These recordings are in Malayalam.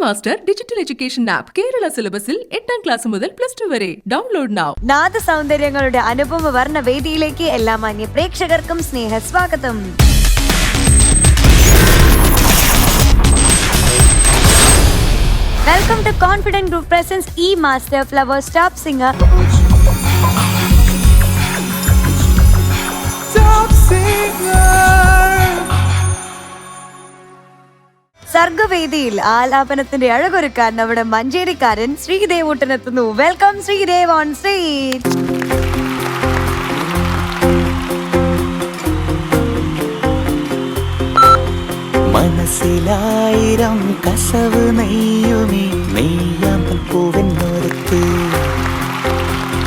Master digital education app Kerala സിലബസിൽ 8ാം ക്ലാസ് മുതൽ +2 വരെ. Download now. നാദ സൗന്ദര്യങ്ങളുടെ അനുപമ വർണ്ണ വേദിയിലേക്ക് എല്ലാ മാന്യ പ്രേക്ഷകർക്കും സ്നേഹ സ്വാഗതം. Welcome to Confident Group presents e master Flowers top singer. സർഗവേദിയിൽ ആലാപനത്തിന്റെ അഴകൊരുക്കാൻ നമ്മുടെ മഞ്ചേരിക്കാരൻ ശ്രീദേവൂട്ടനെത്തുന്നു. Welcome Sreedev on stage. മനസ്സിലായിരം കസവ് നെയ്യുമേ നെയ്യാമ്പൽ പൂവെന്നോരത്ത്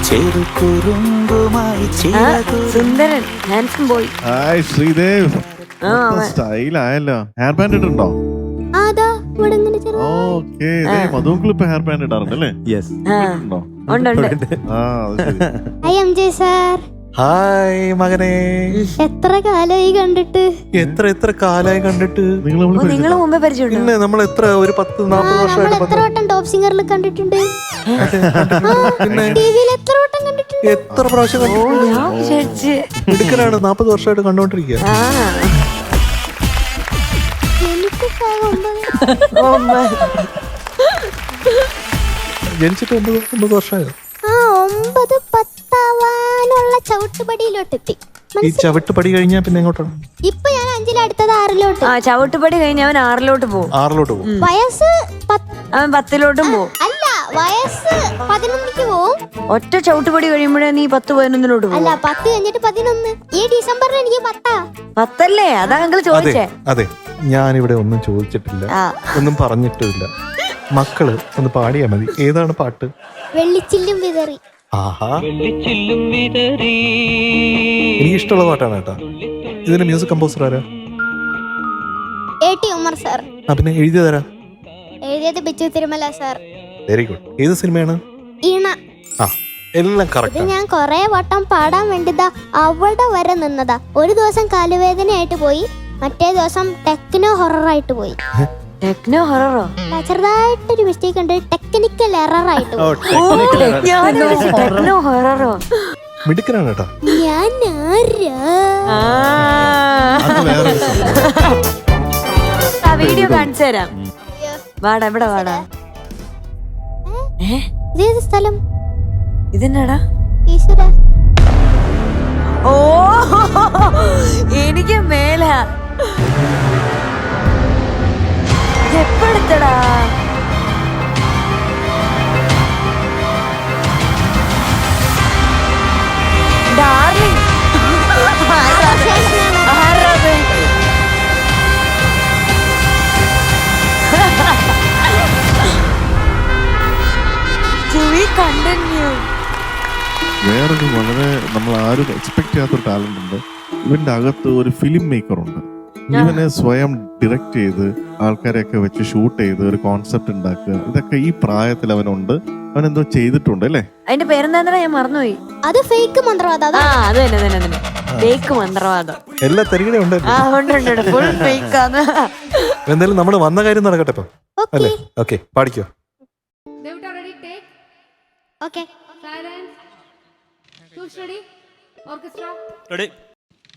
ചെറുകുറുമ്പുമായി സുന്ദരൻ ഹാൻസം ബോയ്. ഹായ് ശ്രീദേവ്. സ്റ്റൈലായല്ലോ. ഹെയർ ബാൻഡ് ഇട്ടുണ്ടോ? ഓക്കേ, മധുക്കൾ ഇപ്പൊ ഹെയർ ബാൻഡ് ഇടാറുണ്ടല്ലേ? ഹായ് മകനെ, എത്ര കാലായി കണ്ടിട്ട്? എത്ര കാലായി കണ്ടിട്ട്? നിങ്ങൾ മുമ്പേ പരിചയം? പിന്നെ നമ്മൾ എത്ര ഒരു 10-40 വർഷമായിട്ട് എത്ര വട്ടം ടോപ്പ് സിംഗറിൽ കണ്ടിട്ടുണ്ട്, ടിവിയിൽ എത്ര വട്ടം കണ്ടിട്ടുണ്ട്, എത്ര പ്രാവശ്യം എടുക്കലാണ്. 40 വർഷമായിട്ട് കണ്ടോണ്ടിരിക്കുക. ജനിച്ചിട്ട് 9 വർഷമായോ? 9-10 ചവിട്ടുപടിയിലോട്ടെത്തി. ഈ ചവിട്ടുപടി കഴിഞ്ഞാ പിന്നെ എങ്ങോട്ടാണ്? ഇപ്പൊ ഞാൻ 5-ൽ അടുത്തത് 6-ലോട്ട്. ചവിട്ടുപടി കഴിഞ്ഞ അവൻ 6-ലോട്ട് പോകും. 6-ലോട്ട് പോകും. വയസ്സ് അവൻ 10-ലോട്ടും പോകും. അല്ല, വയസ്സ് 11-ക്ക് പോവും. ഒറ്റ ചവിട്ടുപടി കഴിയുമ്പോഴേ നീ 10-11-ലോട്ട് പോകും. അല്ല, 10 കഴിഞ്ഞിട്ട് 11. ഈ ഡിസംബറിൽ എനിക്ക് 10 അതാ അങ്കിൾ ചോദിച്ചേ. അതെ, ഞാനിവിടെ ഒന്നും ചോദിച്ചിട്ടില്ല, ഒന്നും പറഞ്ഞിട്ടില്ല. മക്കള് ഒന്ന് പാടിയാ മതി. ഏതാണ് പാട്ട്? വെള്ളിച്ചില്ലും വിതറി. ആഹാ, എനിക്കിഷ്ടമുള്ള പാട്ടാണ് കേട്ടാ. ഇതിന്റെ മ്യൂസിക് കമ്പോസർ ആരാ? AT Umar sir. പിന്നെ എഴുതിയതാരാ? എഴുതിയത് Bichu Thirumala sir. Very good. ഏത് സിനിമയാണ്? ഈണ. എല്ലാം കറക്റ്റ്. ഞാൻ കൊറേ വട്ടം പാടാൻ വേണ്ടിതാ അവിടെ വരെ നിന്നതാ. ഒരു ദിവസം കാലുവേദനയായിട്ട് പോയി, മറ്റേ ദിവസം ടെക്നോ ഹൊററായിട്ട് പോയി. ടെക്നോ ഹൊററോ? ചെറുതായിട്ടൊരു മിസ്റ്റേക്ക് ഉണ്ട്, ടെക്നിക്കൽ എറർ ആയിട്ട് പോയി. ടെക്നോ ഹൊററോ? മിടുക്കനാണ് കേട്ടോ. ഞാൻ വീഡിയോ കാണിച്ചു തരാം. വാടാ, ഇവിടെ വാടാ. ഇതേത് സ്ഥലം? ഇതെന്നാടാ? ഈശ്വര, ഓ എനിക്ക് മേല എപ്പെടുത്തടാ. ഡാർലിംഗ്, വേറൊരു വളരെ നമ്മൾ ആരും എക്സ്പെക്ട് ചെയ്യാത്തൊരു ടാലന്റ് ഉണ്ട്. ഇവന്റെ അകത്ത് ഒരു ഫിലിം മേക്കർ ഉണ്ട്. ഇവനെ സ്വയം ഡയറക്റ്റ് ചെയ്ത് ആൾക്കാരെയൊക്കെ വെച്ച് ഷൂട്ട് ചെയ്ത് ഒരു കോൺസെപ്റ്റ് ഉണ്ടാക്കുക, ഇതൊക്കെ ഈ പ്രായത്തിൽ അവനുണ്ട്. അവൻ എന്തോ ചെയ്തിട്ടുണ്ട് അല്ലേ? അതിന്റെ പേരെന്താ? ഞാൻ മറന്നുപോയി. അത് ഫേക്ക് മന്ത്രവാദം. അത് തന്നെ ഫേക്ക് മന്ത്രവാദം. എല്ലാ തരികടയും ഉണ്ട്. ഫുൾ ഫേക്ക് ആണ്. എന്തായാലും നമ്മൾ വന്ന കാര്യം നടക്കട്ടെ ഇപ്പൊ, അല്ലേ? ഓക്കെ, പാടിക്കോ. Okay, ready? Orchestra ready?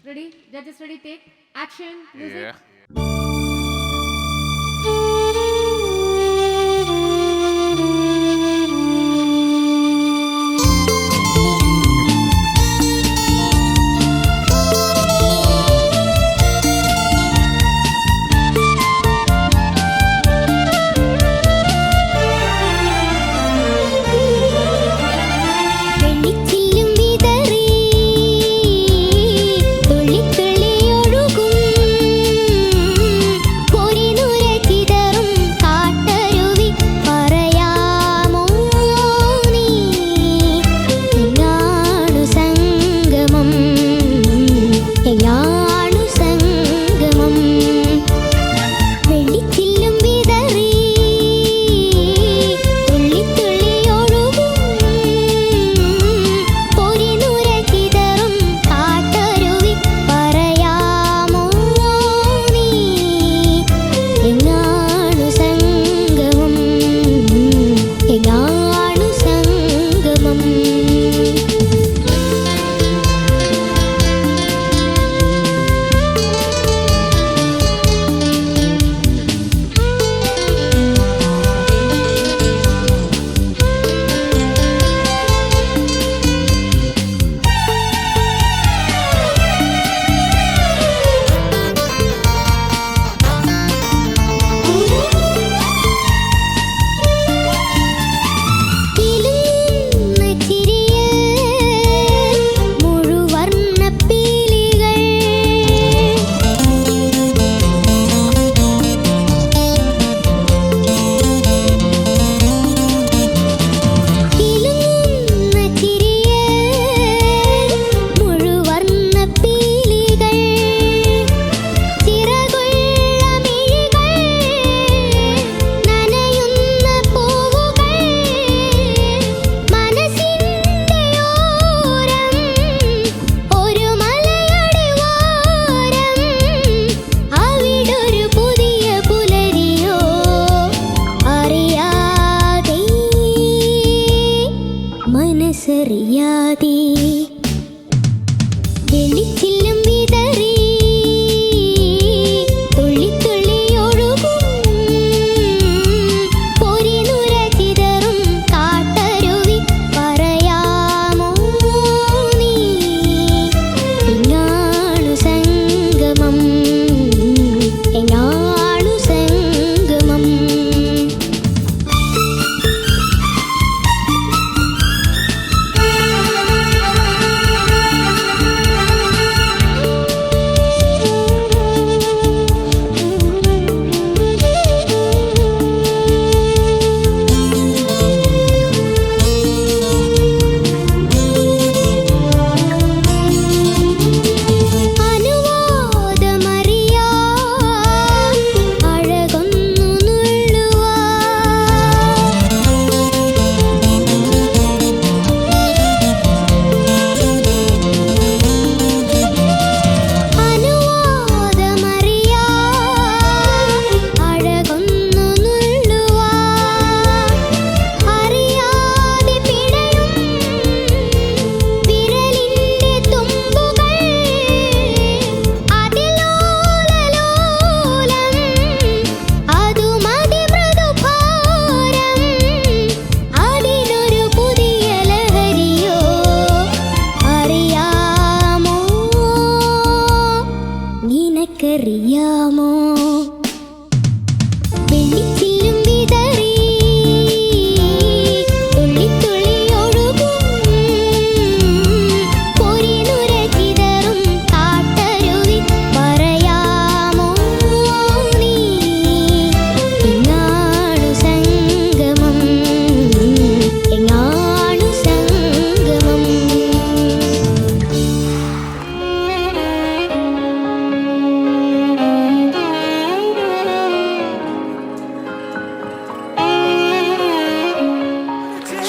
Ready? Judges ready? Take action. Music. Yeah. വെള്ളിച്ചില്ലും വിതറി തുള്ളിത്തുള്ളി ഒഴുകും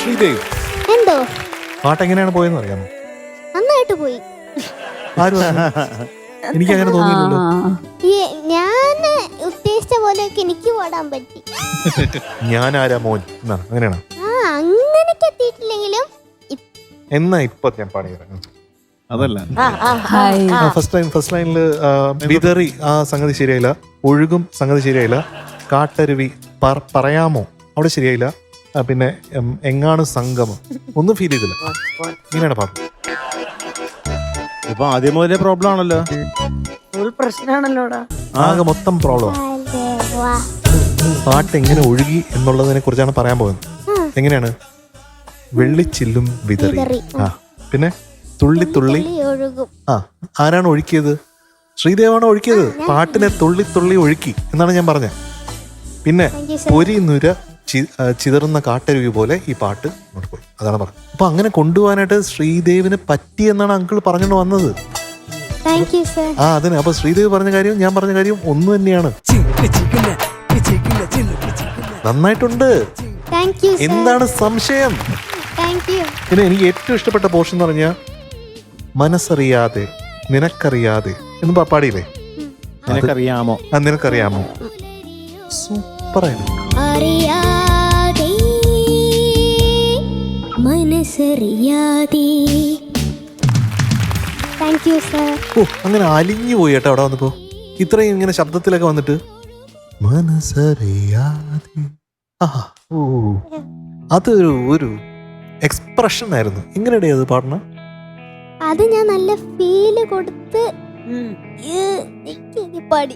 ശ്രീദേവ്, എന്തോ പാട്ട് എങ്ങനെയാണ് പോയെന്ന് അറിയാമോ? നന്നായിട്ട് പോയി. ആര് പറഞ്ഞു? എനിക്ക് അങ്ങനെ തോന്നിയില്ലല്ലോ. ഞാൻ ഉദ്ദേശിച്ച പോലെയൊക്കെ എനിക്ക് പാടാൻ പറ്റി. ഞാൻ ആരാ മോൻ എന്നാണ്, അങ്ങനെയാണോ? അങ്ങനെയൊക്കെ എത്തിയിട്ടില്ലെങ്കിലും എന്നാ ഇപ്പൊ ഞാൻ പാടിയത് അതല്ല ഫസ്റ്റ് ലൈനില് വിതറി ആ സംഗതി ശരിയായില്ല. ഒഴുകും സംഗതി ശരിയായില്ല. കാട്ടരുവി പറയാമോ അവിടെ ശരിയായില്ല. പിന്നെ എങ്ങാണ് സംഗമം ഒന്നും ഫീൽ ചെയ്തില്ല. ഇങ്ങനെയാണ് പാട്ട്. ഇപ്പൊ ആദ്യം മുതലേ പ്രോബ്ലം ആണല്ലോ, പ്രശ്നമാണല്ലോടാ. ആകെ മൊത്തം പ്രോബ്ലം. പാട്ട് എങ്ങനെ ഒഴുകി എന്നുള്ളതിനെ കുറിച്ചാണ് പറയാൻ പോകുന്നത്. എങ്ങനെയാണ്? വെള്ളിച്ചില്ലും വിതറി. ആ പിന്നെ തുള്ളി തുള്ളി ഒഴുകും. ആ ആരാണ് ഒഴുക്കിയത്? ശ്രീദേവാണ് ഒഴുക്കിയത്. പാട്ടിനെ തുള്ളി തുള്ളി ഒഴുക്കി എന്നാണ് ഞാൻ പറഞ്ഞത്. പിന്നെ പൊരി നുര ചിതറുന്ന കാട്ടരുവി പോലെ ഈ പാട്ട് അങ്ങോട്ട് പോയി. അതാണ് പറഞ്ഞത്. അപ്പൊ അങ്ങനെ കൊണ്ടുപോകാനായിട്ട് ശ്രീദേവിന് പറ്റി എന്നാണ് അങ്കിൾ പറഞ്ഞുകൊണ്ട് വന്നത്. ആ അതിന് അപ്പൊ ശ്രീദേവ് പറഞ്ഞ കാര്യം ഞാൻ പറഞ്ഞ കാര്യം ഒന്ന് തന്നെയാണ്. നന്നായിട്ടുണ്ട്. എന്താണ് സംശയം? പിന്നെ എനിക്ക് ഏറ്റവും ഇഷ്ടപ്പെട്ട പോർഷൻ എന്ന് പറഞ്ഞാൽ മനസ്സറിയാതെ നിനക്കറിയാതെ എന്ന് പാടിയില്ലേ? നിനക്കറിയാമോ? നിനക്കറിയാമോ? സൂപ്പറായിരുന്നു. അറിയാതെ മനസ്സറിയാതെ. Thank you sir. ഓ അങ്ങനെ അലിഞ്ഞു പോയി കേട്ടോ അവിടെ വന്നപ്പോ. ഇത്രയും ഇങ്ങനെ ശബ്ദത്തിലൊക്കെ വന്നിട്ട് മനസ്സറിയാതെ. ഓ അതൊരു ഒരു എക്സ്പ്രഷൻ ആയിരുന്നു. എങ്ങനെയാ അത് പാടണ? അത് ഞാൻ നല്ല ഫീല് കൊടുത്ത് പാടി.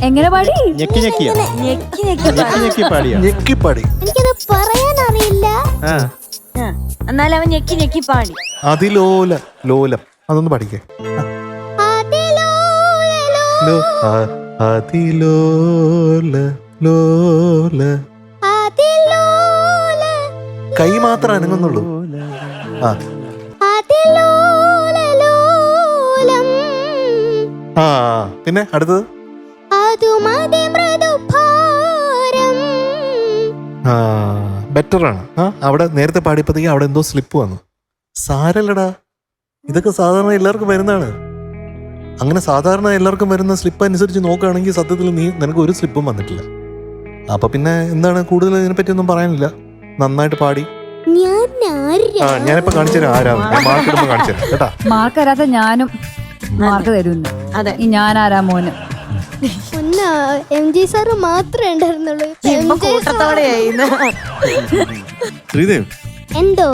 എങ്ങനെ പാടി? ഞെക്കി ഞെക്കിയാ ഞെക്കി പാടിയാ? ഞെക്കിപ്പാടി. എനിക്കത് പറയാൻ അറിയില്ല. എന്നാലും അവൻ ഞെക്കി ഞെക്കി പാടി. അതിലോല ലോലം അതൊന്ന് പഠിക്കേ. അതിലോല ലോല. കൈ മാത്രം അനങ്ങുന്നുള്ളൂ. ആ പിന്നെ അടുത്തത് ബെറ്റർ ആണ്. അവിടെ നേരത്തെ പാടിയപ്പോഴത്തേക്ക് അവിടെ എന്തോ സ്ലിപ്പ് വന്നു. സാരല്ലടാ, ഇതൊക്കെ സാധാരണ എല്ലാവർക്കും വരുന്നതാണ്. അങ്ങനെ സാധാരണ എല്ലാവർക്കും വരുന്ന സ്ലിപ്പ് അനുസരിച്ച് നോക്കുകയാണെങ്കിൽ സത്യത്തിൽ നിനക്ക് ഒരു സ്ലിപ്പും വന്നിട്ടില്ല. അപ്പൊ പിന്നെ എന്താണ് കൂടുതൽ ഇതിനെപ്പറ്റി ഒന്നും പറയാനില്ല. നന്നായിട്ട് പാടി. ഞാനിപ്പോ കാണിച്ചുതരാം ആരാണ്. മാർക്ക് ഇടുമ്പോ കാണിച്ചുതരാം കേട്ടാ. മാർക്ക് തരാത്ത ഞാനും മാർക്ക് തരുന്നു. അതെ, ഈ ഞാൻ ആരാ മോന്. MG സാറ് മാത്രമേ ഉണ്ടായിരുന്നുള്ളൂ. ശ്രീദേവ്, എന്തോ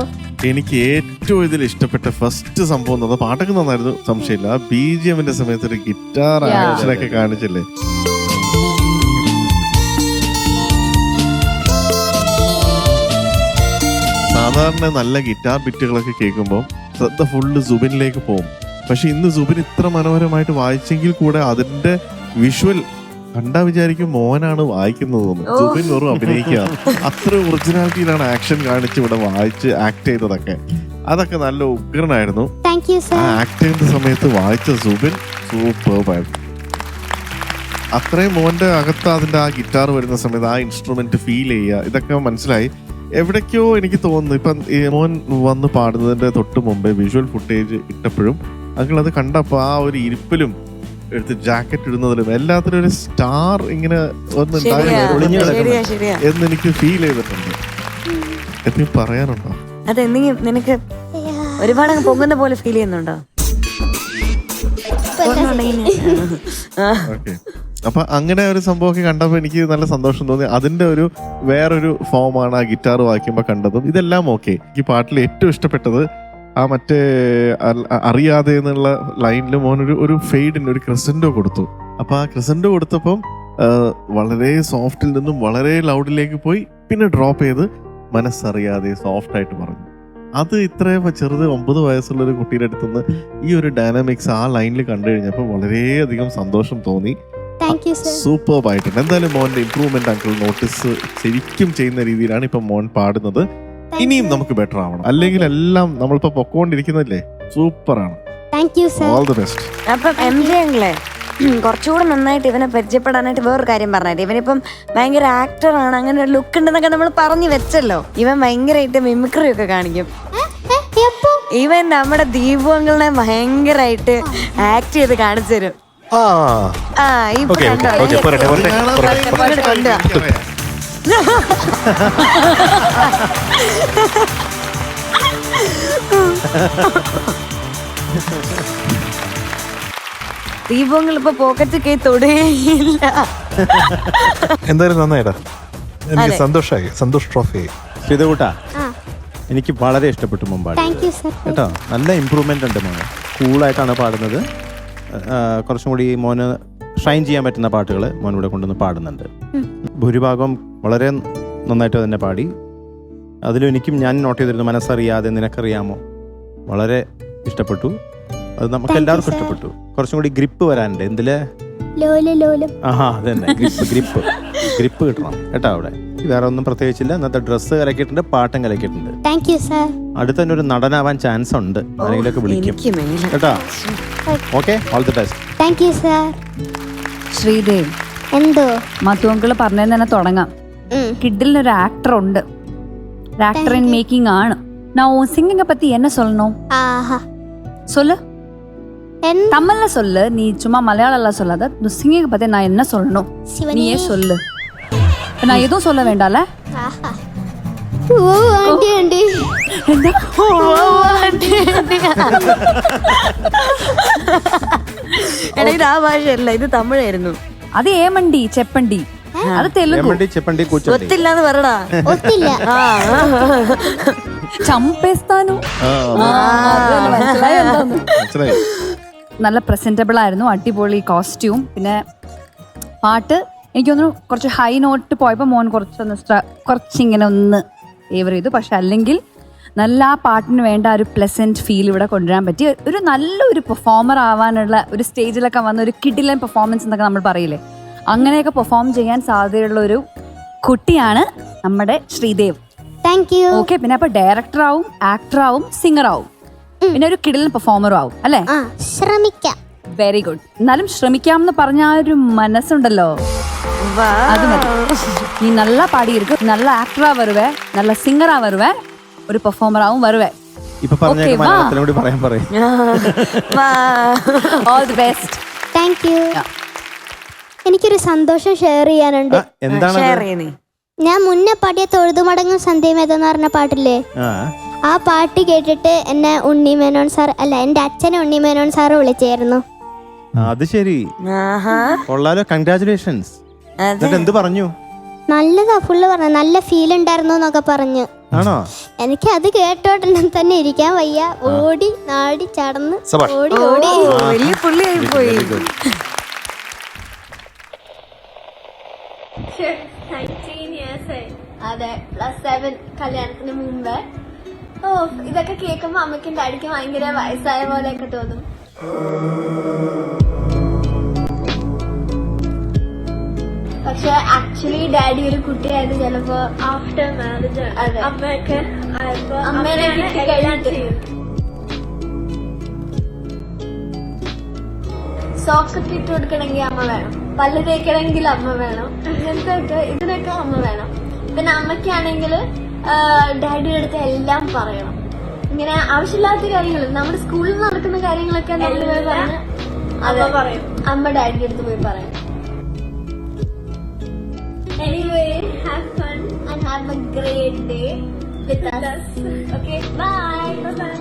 എനിക്ക് ഏറ്റവും ഇതിൽ ഇഷ്ടപ്പെട്ട ഫസ്റ്റ് സംഭവം എന്നത് പാട്ടൊക്കെ നന്നായിരുന്നു, സംശയമില്ല. BGM-ന്റെ സമയത്ത് ഒരു ഗിറ്റാർ ആക്ഷനൊക്കെ കാണിച്ചില്ലേ? സാധാരണ നല്ല ഗിറ്റാർ ബിറ്റുകളൊക്കെ കേൾക്കുമ്പോൾ ശ്രദ്ധ ഫുള്ള് സുബിനിലേക്ക് പോകും. പക്ഷെ ഇന്ന് സുബിൻ ഇത്ര മനോഹരമായിട്ട് വായിച്ചെങ്കിൽ കൂടെ അതിന്റെ വിഷ്വൽ കണ്ടാ വിചാരിക്കും മോനാണ് വായിക്കുന്നത്. സുബിൻ വെറും അഭിനയിക്കുക. അത്ര ഒറിജിനാലിറ്റിയിലാണ് ആക്ഷൻ കാണിച്ച് ഇവിടെ വായിച്ച് ആക്ട് ചെയ്തതൊക്കെ. അതൊക്കെ നല്ല ഉഗ്രനായിരുന്നു. ആ ആക്ട് ചെയ്യുന്ന സമയത്ത് വായിച്ച സുബിൻ സൂപ്പർബായിരുന്നു. അത്രയും മോന്റെ അകത്ത് അതിന്റെ ആ ഗിറ്റാർ വരുന്ന സമയത്ത് ആ ഇൻസ്ട്രുമെന്റ് ഫീൽ ചെയ്യുക, ഇതൊക്കെ മനസ്സിലായി. എവിടേക്കോ എനിക്ക് തോന്നുന്നു ഇപ്പം മോൻ വന്ന് പാടുന്നതിന്റെ തൊട്ട് മുമ്പേ വിഷ്വൽ ഫുട്ടേജ് ഇട്ടപ്പോഴും അങ്കിൾ അത് കണ്ടപ്പോൾ ആ ഒരു ഇരിപ്പിലും എടുത്ത് ജാക്കറ്റ് ഇടുന്നതിലും എല്ലാത്തിനും ഒരു സ്റ്റാർ ഇങ്ങനെ എന്ന് എനിക്ക് ഫീൽ ചെയ്തിട്ടുണ്ട്. എന്തെങ്കിലും പറയാനുണ്ടോ? അതെന്തെങ്കിലും നിനക്ക് ഒരുപാട് പൊങ്ങുന്ന പോലെ ഫീൽ ചെയ്യുന്നുണ്ടോ? ഓക്കെ, അപ്പൊ അങ്ങനെ ഒരു സംഭവമൊക്കെ കണ്ടപ്പോൾ എനിക്ക് നല്ല സന്തോഷം തോന്നി. അതിന്റെ ഒരു വേറൊരു ഫോമാണ് ആ ഗിറ്റാർ വായിക്കുമ്പോൾ കണ്ടതും. ഇതെല്ലാം ഓക്കെ. ഈ പാട്ടിൽ ഏറ്റവും ഇഷ്ടപ്പെട്ടത് ആ മറ്റേ അറിയാതെ എന്നുള്ള ലൈനിൽ മോൻ ഒരു ഫെയ്ഡിന് ഒരു ക്രിസൻഡോ കൊടുത്തു. അപ്പൊ ആ ക്രിസൻഡോ കൊടുത്തപ്പം വളരെ സോഫ്റ്റിൽ നിന്നും വളരെ ലൗഡിലേക്ക് പോയി, പിന്നെ ഡ്രോപ്പ് ചെയ്ത് മനസ്സറിയാതെ സോഫ്റ്റ് ആയിട്ട് പറഞ്ഞു. അത് ഇത്രയും ചെറുത് 9 വയസ്സുള്ള ഒരു കുട്ടിയുടെ അടുത്തുനിന്ന് ഈ ഒരു ഡൈനാമിക്സ് ആ ലൈനിൽ കണ്ടു കഴിഞ്ഞപ്പോൾ വളരെയധികം സന്തോഷം തോന്നി. സൂപ്പർബായിട്ടുണ്ട്. എന്തായാലും മോന്റെ ഇംപ്രൂവ്മെന്റ് അങ്കിൾ നോട്ടീസ് ശരിക്കും ചെയ്യുന്ന രീതിയിലാണ് ഇപ്പൊ മോൻ പാടുന്നത്. ഇനിയും നമുക്ക് ബെറ്റർ ആവണം, അല്ലെങ്കിൽ എല്ലാം നമ്മളിപ്പോ പൊക്കോണ്ടിരിക്കുന്നല്ലേ. സൂപ്പറാണ്. All the best. അപ്പം MJ അങ്കിളെ കുറച്ചുകൂടെ നന്നായിട്ട് ഇവനെ പരിചയപ്പെടാനായിട്ട് വേറൊരു കാര്യം പറഞ്ഞാൽ, ഇവനിപ്പം ഭയങ്കര ആക്ടറാണ്, അങ്ങനെ ഒരു ലുക്ക് ഉണ്ടെന്നൊക്കെ നമ്മൾ പറഞ്ഞു വെച്ചല്ലോ. ഇവൻ ഭയങ്കരമായിട്ട് മിമിക്രി ഒക്കെ കാണിക്കും. ഇവൻ നമ്മുടെ ദീപങ്ങളെ ഭയങ്കരമായിട്ട് ആക്ട് ചെയ്ത് കാണിച്ചു തരും. ഇപ്പൊ കണ്ടോ? ഇങ്ങോട്ട് കൊണ്ടുവാ. ദീപങ്ങൾ ഇപ്പൊ പോക്കറ്റ് കൈ തൊടുകയില്ല. എന്തായാലും നന്നായിട്ടാ, എനിക്ക് സന്തോഷമായി. സന്തോഷ് ട്രോഫി ശ്രീതകൂട്ടാ, എനിക്ക് വളരെ ഇഷ്ടപ്പെട്ടു മുമ്പാട് കേട്ടോ. നല്ല ഇമ്പ്രൂവ്മെന്റ് ഉണ്ട് മോന്. കൂളായിട്ടാണ് പാടുന്നത്. കുറച്ചും കൂടി മോന് ഷൈൻ ചെയ്യാൻ പറ്റുന്ന പാട്ടുകൾ മോൻ ഇവിടെ കൊണ്ടുവന്ന് പാടുന്നുണ്ട്. ഭൂരിഭാഗം വളരെ നന്നായിട്ട് തന്നെ പാടി. അതിലും എനിക്കും ഞാൻ നോട്ട് ചെയ്തിരുന്നു, മനസ്സറിയാതെ നിനക്കറിയാമോ, വളരെ ഇഷ്ടപ്പെട്ടു. അത് നമുക്ക് എല്ലാവർക്കും ഇഷ്ടപ്പെട്ടു. കുറച്ചും കൂടി ഗ്രിപ്പ് വരാനുണ്ട്. എന്തില്? അതന്നെ, ഗ്രിപ്പ് കിട്ടണം കേട്ടോ. അവിടെ വേറെ ഒന്നും പ്രത്യേകിച്ചില്ല. ഇന്നത്തെ ഡ്രസ്സ് കലക്കിയിട്ടുണ്ട്, പാട്ടും കലക്കിയിട്ടുണ്ട്. അടുത്ത തന്നെ ഒരു നടനാവാൻ ചാൻസ് ഉണ്ട്. ആരെങ്കിലൊക്കെ വിളിക്കും കേട്ടോ. Okay, all the best. Sreedev, എന്തോ മധുവങ്കള് പറഞ്ഞതിന് തന്നെ തുടങ്ങാം. കിഡിലൊരു ആക്ടർ ഉണ്ട്, ആക്ടർ ഇൻ മേക്കിംഗ് ആണ്. நான் சிங்கிங்க பத்தி என்ன சொல்லணும்? சொல்லு, தமிழ்ல சொல்லு. நீ சும்மா மலையாளம்ல சொல்லாத. சிங்கிங்க பத்தி நான் என்ன சொல்லணும் நீயே சொல்லு. நான் எதுவும் சொல்ல வேண்டாம்ல? ഇത് ആ ഭാഷയല്ല, ഇത് തമിഴായിരുന്നു. അത് ഏമണ്ടി ചെപ്പണ്ടി, അത് തെലുങ്കു. ഒത്തില്ലാന്ന് പറടാ. ചമ്പേസ്ഥാനു. നല്ല പ്രസന്റബിൾ ആയിരുന്നു, അടിപൊളി കോസ്റ്റ്യൂം. പിന്നെ പാട്ട് എനിക്ക് തോന്നുന്നു കുറച്ച് ഹൈ നോട്ട് പോയപ്പോൾ മോൻ കുറച്ചിങ്ങനെ ഒന്ന് ഫേവർ ചെയ്തു. പക്ഷെ അല്ലെങ്കിൽ നല്ല ആ പാട്ടിന് വേണ്ട ഒരു പ്ലസന്റ് ഫീൽ ഇവിടെ കൊണ്ടുവരാൻ പറ്റി. ഒരു നല്ലൊരു പെർഫോമർ ആവാനുള്ള ഒരു സ്റ്റേജിലൊക്കെ വന്ന ഒരു കിഡിലൻ പെർഫോമൻസ് എന്നൊക്കെ നമ്മൾ പറയില്ലേ, അങ്ങനെയൊക്കെ പെർഫോം ചെയ്യാൻ സാധ്യതയുള്ള ഒരു കുട്ടിയാണ് നമ്മുടെ ശ്രീദേവ്. ഓക്കെ, പിന്നെ അപ്പൊ ഡയറക്ടർ ആവും, ആക്ടർ ആവും, സിംഗർ ആവും, പിന്നെ ഒരു കിഡിലൻ പെർഫോമറും ആവും അല്ലേ? ശ്രമിക്കാം. Very good. എന്നാലും ശ്രമിക്കാം എന്ന് പറഞ്ഞ ആ ഒരു മനസ്സുണ്ടല്ലോ, അത് മതി. നീ നല്ല പാടിയിരിക്കും, നല്ല ആക്ടറാ വരുവേ, നല്ല സിംഗറാ വരുവേ, ഒരു പെർഫോമറാവും വരുവേ. All the best. Thank you. എനിക്കൊരു സന്തോഷം ഷെയർ ചെയ്യാനുണ്ട്. ഞാൻ മുന്നേ പാടിയ തൊഴുതുമടങ്ങും സന്ധ്യമേതെന്ന് പറഞ്ഞ പാട്ടില്ലേ, ആ പാട്ട് കേട്ടിട്ട് എന്നെ ഉണ്ണിമേനോൻ സാർ, അല്ല എന്റെ അച്ഛനെ ഉണ്ണിമേനോൻ സാറ് വിളിച്ചായിരുന്നു. അത് ശരി, കൊള്ളാലോ, കൺഗ്രാറ്റുലേഷൻസ്. എന്ത് പറഞ്ഞു? നല്ലതാ, ഫുള്ള് പറഞ്ഞു, നല്ല ഫീൽ ഉണ്ടായിരുന്നു എന്നൊക്കെ പറഞ്ഞു. എനിക്ക് അത് കേട്ടോട്ടെ തന്നെ ഇരിക്കാൻ വയ്യ. ഓടി നാടി ചടന്ന് ഓടി ഓടി വലിയ പുള്ളിയായി പോയി. അതെ, +7 കല്യാണത്തിന് മുമ്പ്. ഓ, ഇതൊക്കെ കേൾക്കുമ്പോ അമ്മയ്ക്കും ഡാഡിക്കും ഭയങ്കര വയസ്സായ പോലെയൊക്കെ തോന്നും. പക്ഷെ ആക്ച്വലി ഡാഡി ഒരു കുട്ടിയായത് ചിലപ്പോ ആഫ്റ്റർ മാരേജ്. അതെ, അമ്മയൊക്കെ അമ്മേനെ സോക്സൊക്കെ ഇട്ട് കൊടുക്കണമെങ്കിൽ അമ്മ വേണം, പല്ല് തേക്കണമെങ്കിൽ അമ്മ വേണം, അങ്ങനത്തെ ഇതിനൊക്കെ അമ്മ വേണം. പിന്നെ അമ്മയ്ക്കാണെങ്കിൽ ഡാഡിയുടെ അടുത്ത് എല്ലാം പറയണം. ഇങ്ങനെ ആവശ്യമില്ലാത്ത കാര്യങ്ങൾ, നമ്മുടെ സ്കൂളിൽ നടക്കുന്ന കാര്യങ്ങളൊക്കെ നമ്മൾ പോയി പറഞ്ഞ് അമ്മ പറയും, അമ്മ ഡാഡിയുടെ അടുത്ത് പോയി പറയും. Anyway, have fun and have a great day with us. Okay, bye. Bye.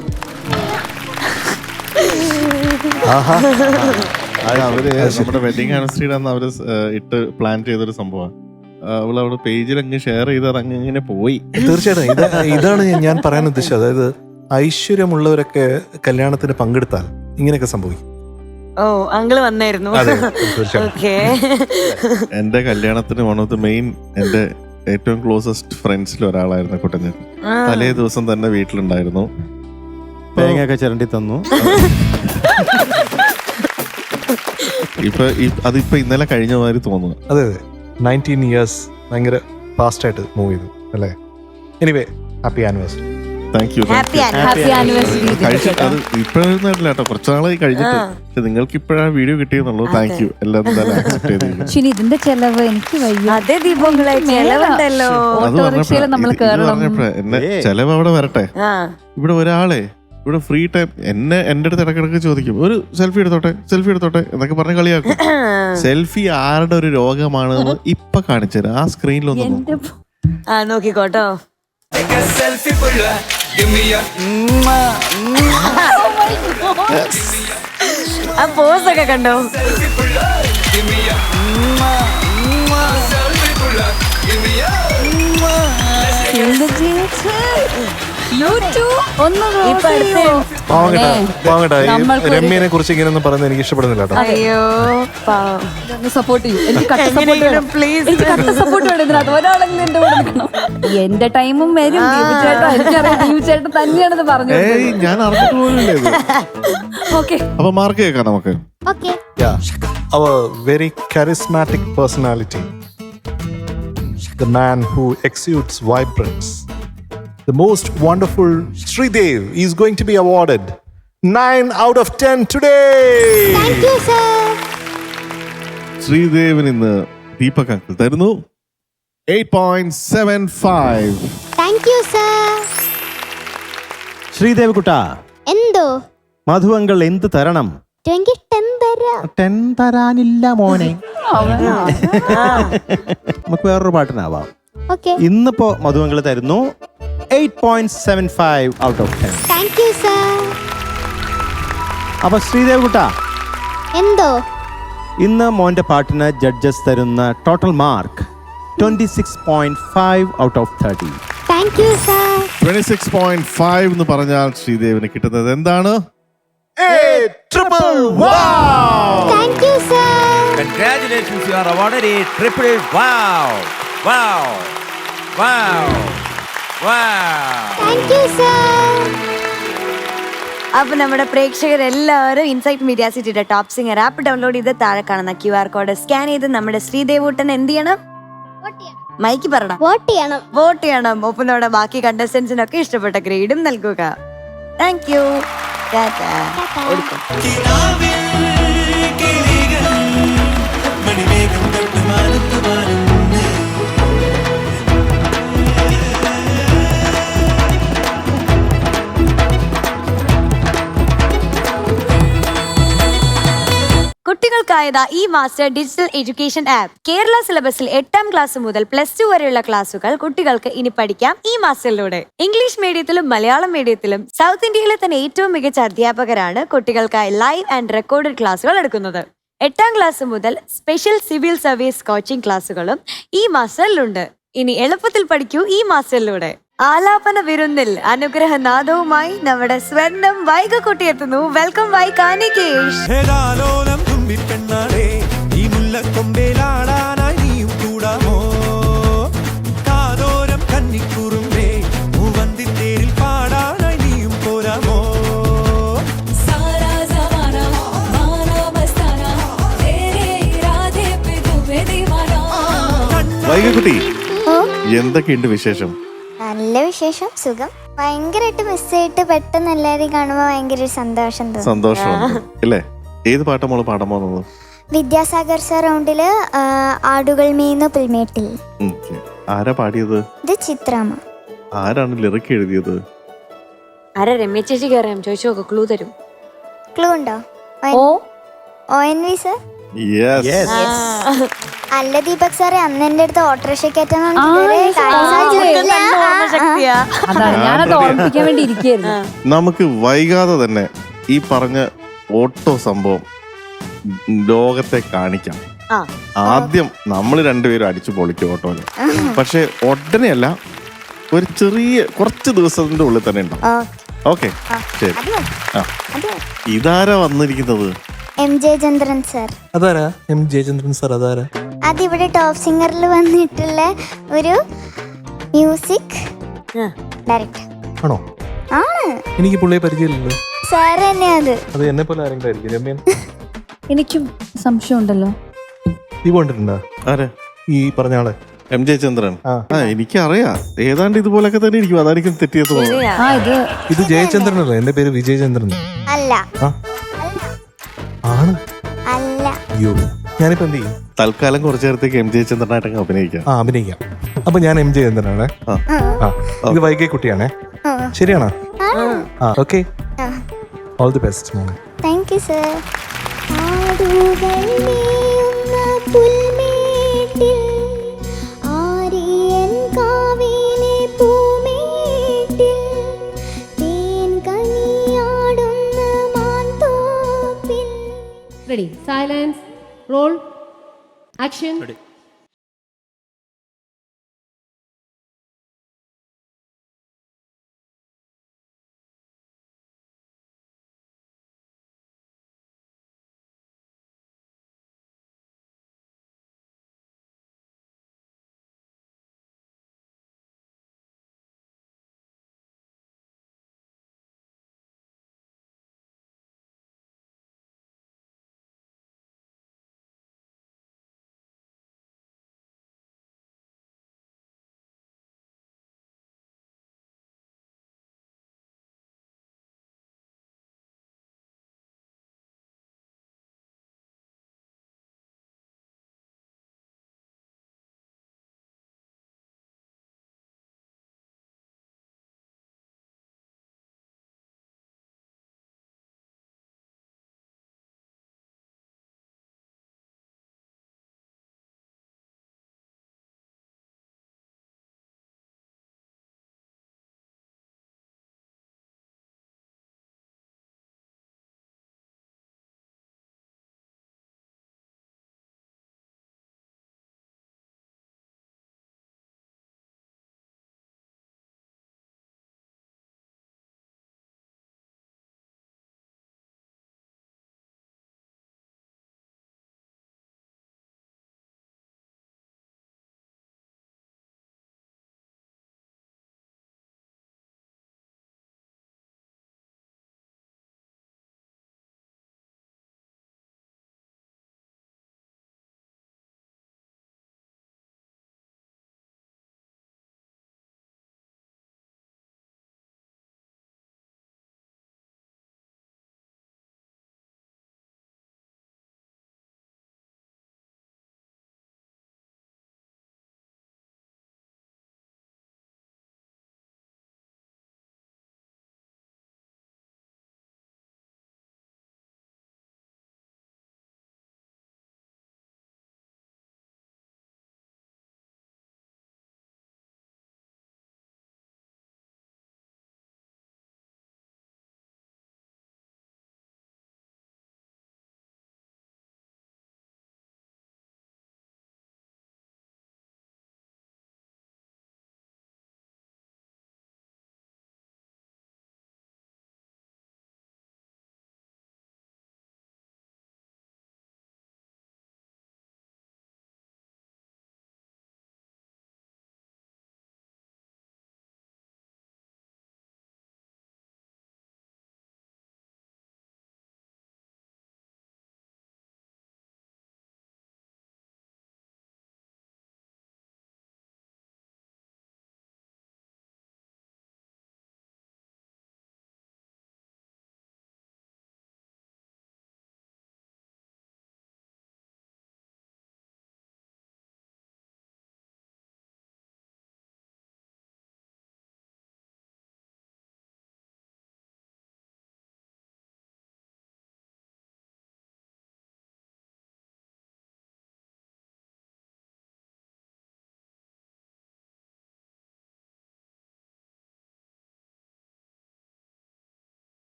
അവര് നമ്മുടെ വെഡിങ് ആനിവേഴ്സറിയുടെ അന്ന് അവര് ഇട്ട് പ്ലാൻ ചെയ്തൊരു സംഭവം. അവളവിടെ പേജിൽ അങ്ങ് ഷെയർ ചെയ്ത് അങ്ങനെ പോയി. തീർച്ചയായിട്ടും ഇതാണ് ഞാൻ പറയാൻ ഉദ്ദേശിച്ചത്. അതായത് ഐശ്വര്യമുള്ളവരൊക്കെ കല്യാണത്തിന് പങ്കെടുത്താൽ ഇങ്ങനെയൊക്കെ സംഭവിക്കും. ഓ, അങ്കിള് വന്നായിരുന്നു. എന്റെ കല്യാണത്തിന് വൺ ഓഫ് ദി മെയിൻ, എന്റെ ഏറ്റവും ക്ലോസസ്റ്റ് ഫ്രണ്ട്സിൽ ഒരാളായിരുന്നു കുട്ടഞ്ഞൻ. തലേ ദിവസം തന്നെ വീട്ടിലുണ്ടായിരുന്നു, തേങ്ങയൊക്കെ ചിരണ്ടി തന്നു. അതിപ്പോ ഇന്നലെ കഴിഞ്ഞ മാതിരി തോന്നുന്നു. അതെ അതെ, 19 years ഭയങ്കര ഫാസ്റ്റ് ആയിട്ട് മൂവ് ചെയ്തു അല്ലേ. Anyway, happy anniversary. Thank you. Happy happy anniversary. കഴിച്ചിട്ട് അത് ഇപ്പോഴൊന്നും അല്ല കേട്ടോ, കുറച്ച് നാളായി കഴിഞ്ഞിട്ട്. പക്ഷെ നിങ്ങൾക്ക് ഇപ്പോഴാണ് വീഡിയോ കിട്ടിയെന്നുള്ളൂ. Thank you. എല്ലാം ആക്സെപ്റ്റ് ചെയ്തിരിക്കും. പക്ഷെ ഇനി ഇതിന്റെ ചെലവ് എനിക്ക് വയ്യ. അതെ ദീപങ്ങളെ ചെലവുണ്ടല്ലോ. അത് ഓട്ടോറിക്ഷയിൽ നമ്മൾ പറഞ്ഞപ്പോഴേ എന്നെ ചെലവ് അവിടെ വരട്ടെ. ആ ഇവിടെ ഒരാളെ ഇവിടെ ഫ്രീ ടൈം എന്റെ അടുത്ത് ഇടക്കിടക്ക് ചോദിക്കും, ഒരു സെൽഫി എടുത്തോട്ടെ എന്നൊക്കെ പറഞ്ഞ് കളിയാക്കും. സെൽഫി ആരുടെ ഒരു രോഗമാണെന്ന് ഇപ്പൊ കാണിച്ചത് ആ സ്ക്രീനിലൊന്നും എന്റെ ആ നോക്കിക്കോട്ടോ. ആ പോസ് ഒക്കെ കണ്ടോ? ഇപ്പൊ അടുത്ത് വാങ്ങട്ടെ. രമ്യനെ കുറിച്ച് ഇങ്ങനെ ഒന്നും പറയുന്നത് എനിക്ക് ഇഷ്ടപ്പെടുന്നില്ല കേട്ടോ. അയ്യോ പാവം. സപ്പോർട്ട് ചെയ്യും. എനിക്ക് കട്ട സപ്പോർട്ട് വേണം. പ്ലീസ് എനിക്ക് കട്ട സപ്പോർട്ട് വേണം. ഇതിനകത്ത് ഒരാളെങ്കിലും എന്റെ കൂടെ നിൽക്കണം. എന്റെ ടൈമും വരും. ദീപുചേട്ടാ എനിക്കറിയാം, ദീപുചേട്ടൻ തന്നെയാണെന്ന് പറഞ്ഞു. ഞാൻ അറിഞ്ഞിട്ട് പോലില്ല ഇത്. ഓക്കെ, അപ്പൊ മാർക്ക് കേൾക്കാം നമുക്ക്. Okay. Yeah, our very charismatic personality, the man who exudes vibrance, the most wonderful Sridev is going to be awarded 9 out of 10 today. Thank you, sir. Sreedevan ഇന്ന് ദീപക് അങ്കിൾ തരുന്നു 8.75. Thank you, sir. ശ്രീദേവ് കുട്ടാ, എന്തോ മധു അങ്കിൾ എന്ത് തരണം? 10 തരാം. 10 തരാനില്ല മോനെ. നമുക്ക് വേറൊരു പാട്ടിനാവാം. ഓക്കെ. ഇന്നിപ്പോ മധു അങ്കിൾ തരുന്നു 8.75 out of 10. Thank you, sir. അപ്പൊ ശ്രീദേവ് കുട്ടാ, എന്തോ ഇന്ന് മോന്റെ പാട്ടിന് ജഡ്ജസ് തരുന്ന total mark 26.5 out of 30. Thank you, sir. 26.5 എന്ന് പറഞ്ഞാൽ ശ്രീദേവിന് കിട്ടുന്നത് എന്താണ്? Thank you, sir. Congratulations, you are awarded a triple wow. Wow. Wow. Wow. Thank you, sir. അപ്പൊ നമ്മുടെ പ്രേക്ഷകരെല്ലാവരും ഇൻസൈറ്റ് മീഡിയ സിറ്റിയുടെ ടോപ്പ് സിംഗർ ആപ്പ് ഡൗൺലോഡ് ചെയ്ത് താഴെ കാണുന്ന QR കോഡ് സ്കാൻ ചെയ്ത് നമ്മുടെ ശ്രീദേവൂട്ടൻ എന്ത് ചെയ്യണം? മൈക്ക് പറയണം. വോട്ട് ചെയ്യണം. വോട്ട് ചെയ്യണം. ഒപ്പം നമ്മുടെ ബാക്കി കണ്ടസ്റ്റൻസിനൊക്കെ ഇഷ്ടപ്പെട്ട ഗ്രേഡും നൽകുക. Thank you. കുട്ടികൾക്കായതാ ഈ master digital education app. Kerala സിലബസിൽ 8ാം ക്ലാസ് മുതൽ +2 വരെയുള്ള ക്ലാസുകൾ കുട്ടികൾക്ക് ഇനി പഠിക്കാം ഈ മാസ്റ്ററിലൂടെ. ഇംഗ്ലീഷ് മീഡിയത്തിലും മലയാളം മീഡിയത്തിലും സൗത്ത് ഇന്ത്യയിലെ തന്നെ ഏറ്റവും മികച്ച അധ്യാപകരാണ് കുട്ടികൾക്കായി ലൈവ് ആൻഡ് റെക്കോർഡഡ് ക്ലാസുകൾ എടുക്കുന്നത്. 8ാം ക്ലാസ് മുതൽ സ്പെഷ്യൽ സിവിൽ സർവീസ് കോച്ചിംഗ് ക്ലാസുകളും ഈ മാസ്റ്ററിലുണ്ട്. ഇനി എളുപ്പത്തിൽ പഠിക്കൂ ഈ മാസ്റ്ററിലൂടെ. ആലാപന വിരുന്നിൽ അനുഗ്രഹനാദവുമായി നമ്മുടെ സ്വർണം വൈകക്കുട്ടി എത്തുന്നു. വെൽക്കം വൈകാനികേഷ്. ഈ മുല്ലക്കൊമ്പേലാടാനായി നീയും കൂടാമോ? കാതോരം കന്നിക്കുറുമ്പേ മൂവന്തിത്തേരിൽ പാടാനായി നീയും പോരാമോ? വൈകക്കുട്ടി, എന്തൊക്കെയുണ്ട് വിശേഷം? നല്ല വിശേഷം, സുഖം. ഭയങ്കരമായിട്ട് മിസ്സായിട്ട് പെട്ടെന്ന് എല്ലാരെയും കാണുമ്പോ ഭയങ്കര സന്തോഷം തോന്നും. സന്തോഷമുണ്ട് അല്ലേ? ഏത് പാട്ടാ മോള് പാടാൻ പോകുന്നത്? വിദ്യാസാഗർ സറൗണ്ടില് ആടുകൾ മീന്നു പുൽമേട്ടിൽ. ആരാ പാടിയത്? ഇത് ചിത്രാമ്മ. ആരാണ് ലിറിക് എഴുതിയത്? ആരാ? രമ്യ ചേച്ചിക്ക് അറിയാം, ചോദിച്ചു നോക്ക്, ക്ലൂ തരും. ക്ലൂ ഉണ്ടോ? ONV sir? അല്ല ദീപക് സാറേ, അന്ന് എന്റെ അടുത്ത് ഓട്ടോറിക്ഷ കയറ്റാൻ അതാണ് ഞാനത് ഓർമ്മിപ്പിക്കാൻ വേണ്ടി ഇരിക്കുകയായിരുന്നു. നമുക്ക് വൈകാതെ തന്നെ ഈ പറഞ്ഞ ഓട്ടോ സംഭവം ലോകത്തെ കാണിക്കാം. ആദ്യം നമ്മൾ രണ്ടുപേരും അടിച്ചു പൊളിക്കും ഓട്ടോയില്. പക്ഷെ ഉടനെയല്ല, ഒരു ചെറിയ കുറച്ച് ദിവസത്തിന്റെ ഉള്ളിൽ തന്നെ ഉണ്ടാവും. ഓക്കെ, ശരി. ഇതാരാ വന്നിരിക്കുന്നത്? MJ ചന്ദ്രൻ സർ. അതാരാ MJ ചന്ദ്രൻ സർ? അതാരാ? അതിവിടെ ടോപ്പ് സിംഗറിൽ വന്നിട്ടുള്ള ഒരു മ്യൂസിക് ഡയറക്ടർ ആണോ? ആണ്. എനിക്ക് പുള്ളിയെ പരിചയമില്ലല്ലോ. സാർ തന്നെ അത് എന്നെ പോലെ ആരെങ്കിലും ആയിരിക്കും. രമ്യൻ, എനിക്കും സംശയം ഉണ്ടല്ലോ. നീ പോണ്ടിട്ടുണ്ടോ ആരെ? ഈ പറഞ്ഞ ആളെ? എം ജയചന്ദ്രൻ ആ. എനിക്കറിയാം ഏതാണ്ട് ഇതുപോലൊക്കെ തന്നെ ഇരിക്കും. അതായിരിക്കും തെറ്റിയത് തോന്നുന്നു. ശരിയാ. ആ ഇത് ഇത് ജയചന്ദ്രനല്ല, എന്റെ പേര് വിജയചന്ദ്രൻ. അല്ല ആ ആണ്. അല്ല അയ്യോ, ഞാനിപ്പോ എന്ത് ചെയ്യും? തൽക്കാലം കുറച്ചു നേരത്തേക്ക് എം ജയചന്ദ്രനായിട്ടങ്ങ് അഭിനയിക്കാം. ആ, അഭിനയിക്കാം. അപ്പൊ ഞാൻ എം ജയചന്ദ്രനാണേ. ആ. ആ, ഇത് വൈകി കുട്ടിയാണേ. ശരിയാണോ? ആ, ഓക്കെ. ഓൾ ദി ബെസ്റ്റ് മോനെ. Thank you sir. ആടുകൾ മേയുന്ന പുൽമേട്ടിൽ ആര്യൻ കാവിലെ പൂമേട്ടിൽ തേൻ കനിയാടുന്ന മാന്തോപ്പിൽ. Ready. Silence. Roll. Action.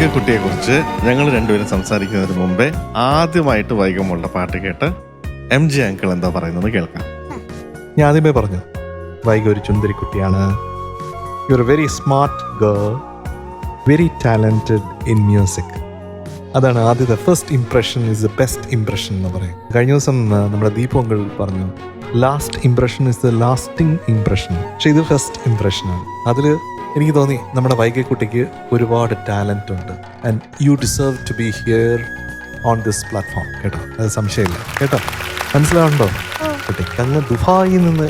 വൈകക്കുട്ടിയെ കുറിച്ച് ഞങ്ങൾ രണ്ടുപേരും സംസാരിക്കുന്നതിന് മുമ്പേ ആദ്യമായിട്ട് വൈകമുള്ള പാട്ട് കേട്ട് MG അങ്കിൾ എന്താ പറയുന്നത് കേൾക്കാം. ഞാൻ ആദ്യമേ പറഞ്ഞു വൈക ഒരു ചുന്ദരി കുട്ടിയാണ്. You are very smart girl, very talented in music. അതാണ് ആദ്യത്തെ first impression is the best impression എന്ന് പറയും. കഴിഞ്ഞ ദിവസം നമ്മുടെ ദീപു അങ്കിൾ പറഞ്ഞു last impression is the lasting impression. പക്ഷെ ഇത് ഫസ്റ്റ് ഇംപ്രഷനാണ്. അതിൽ എനിക്ക് തോന്നി നമ്മുടെ വൈകക്കുട്ടിക്ക് ഒരുപാട് ടാലന്റ് ഉണ്ട്. And you deserve to be here on this platform. കേട്ടോ, അത് സംശയമില്ല. കേട്ടോ, മനസ്സിലാവുണ്ടോ? കുട്ടിക്ക് അങ്ങ് ദുബായിൽ നിന്ന്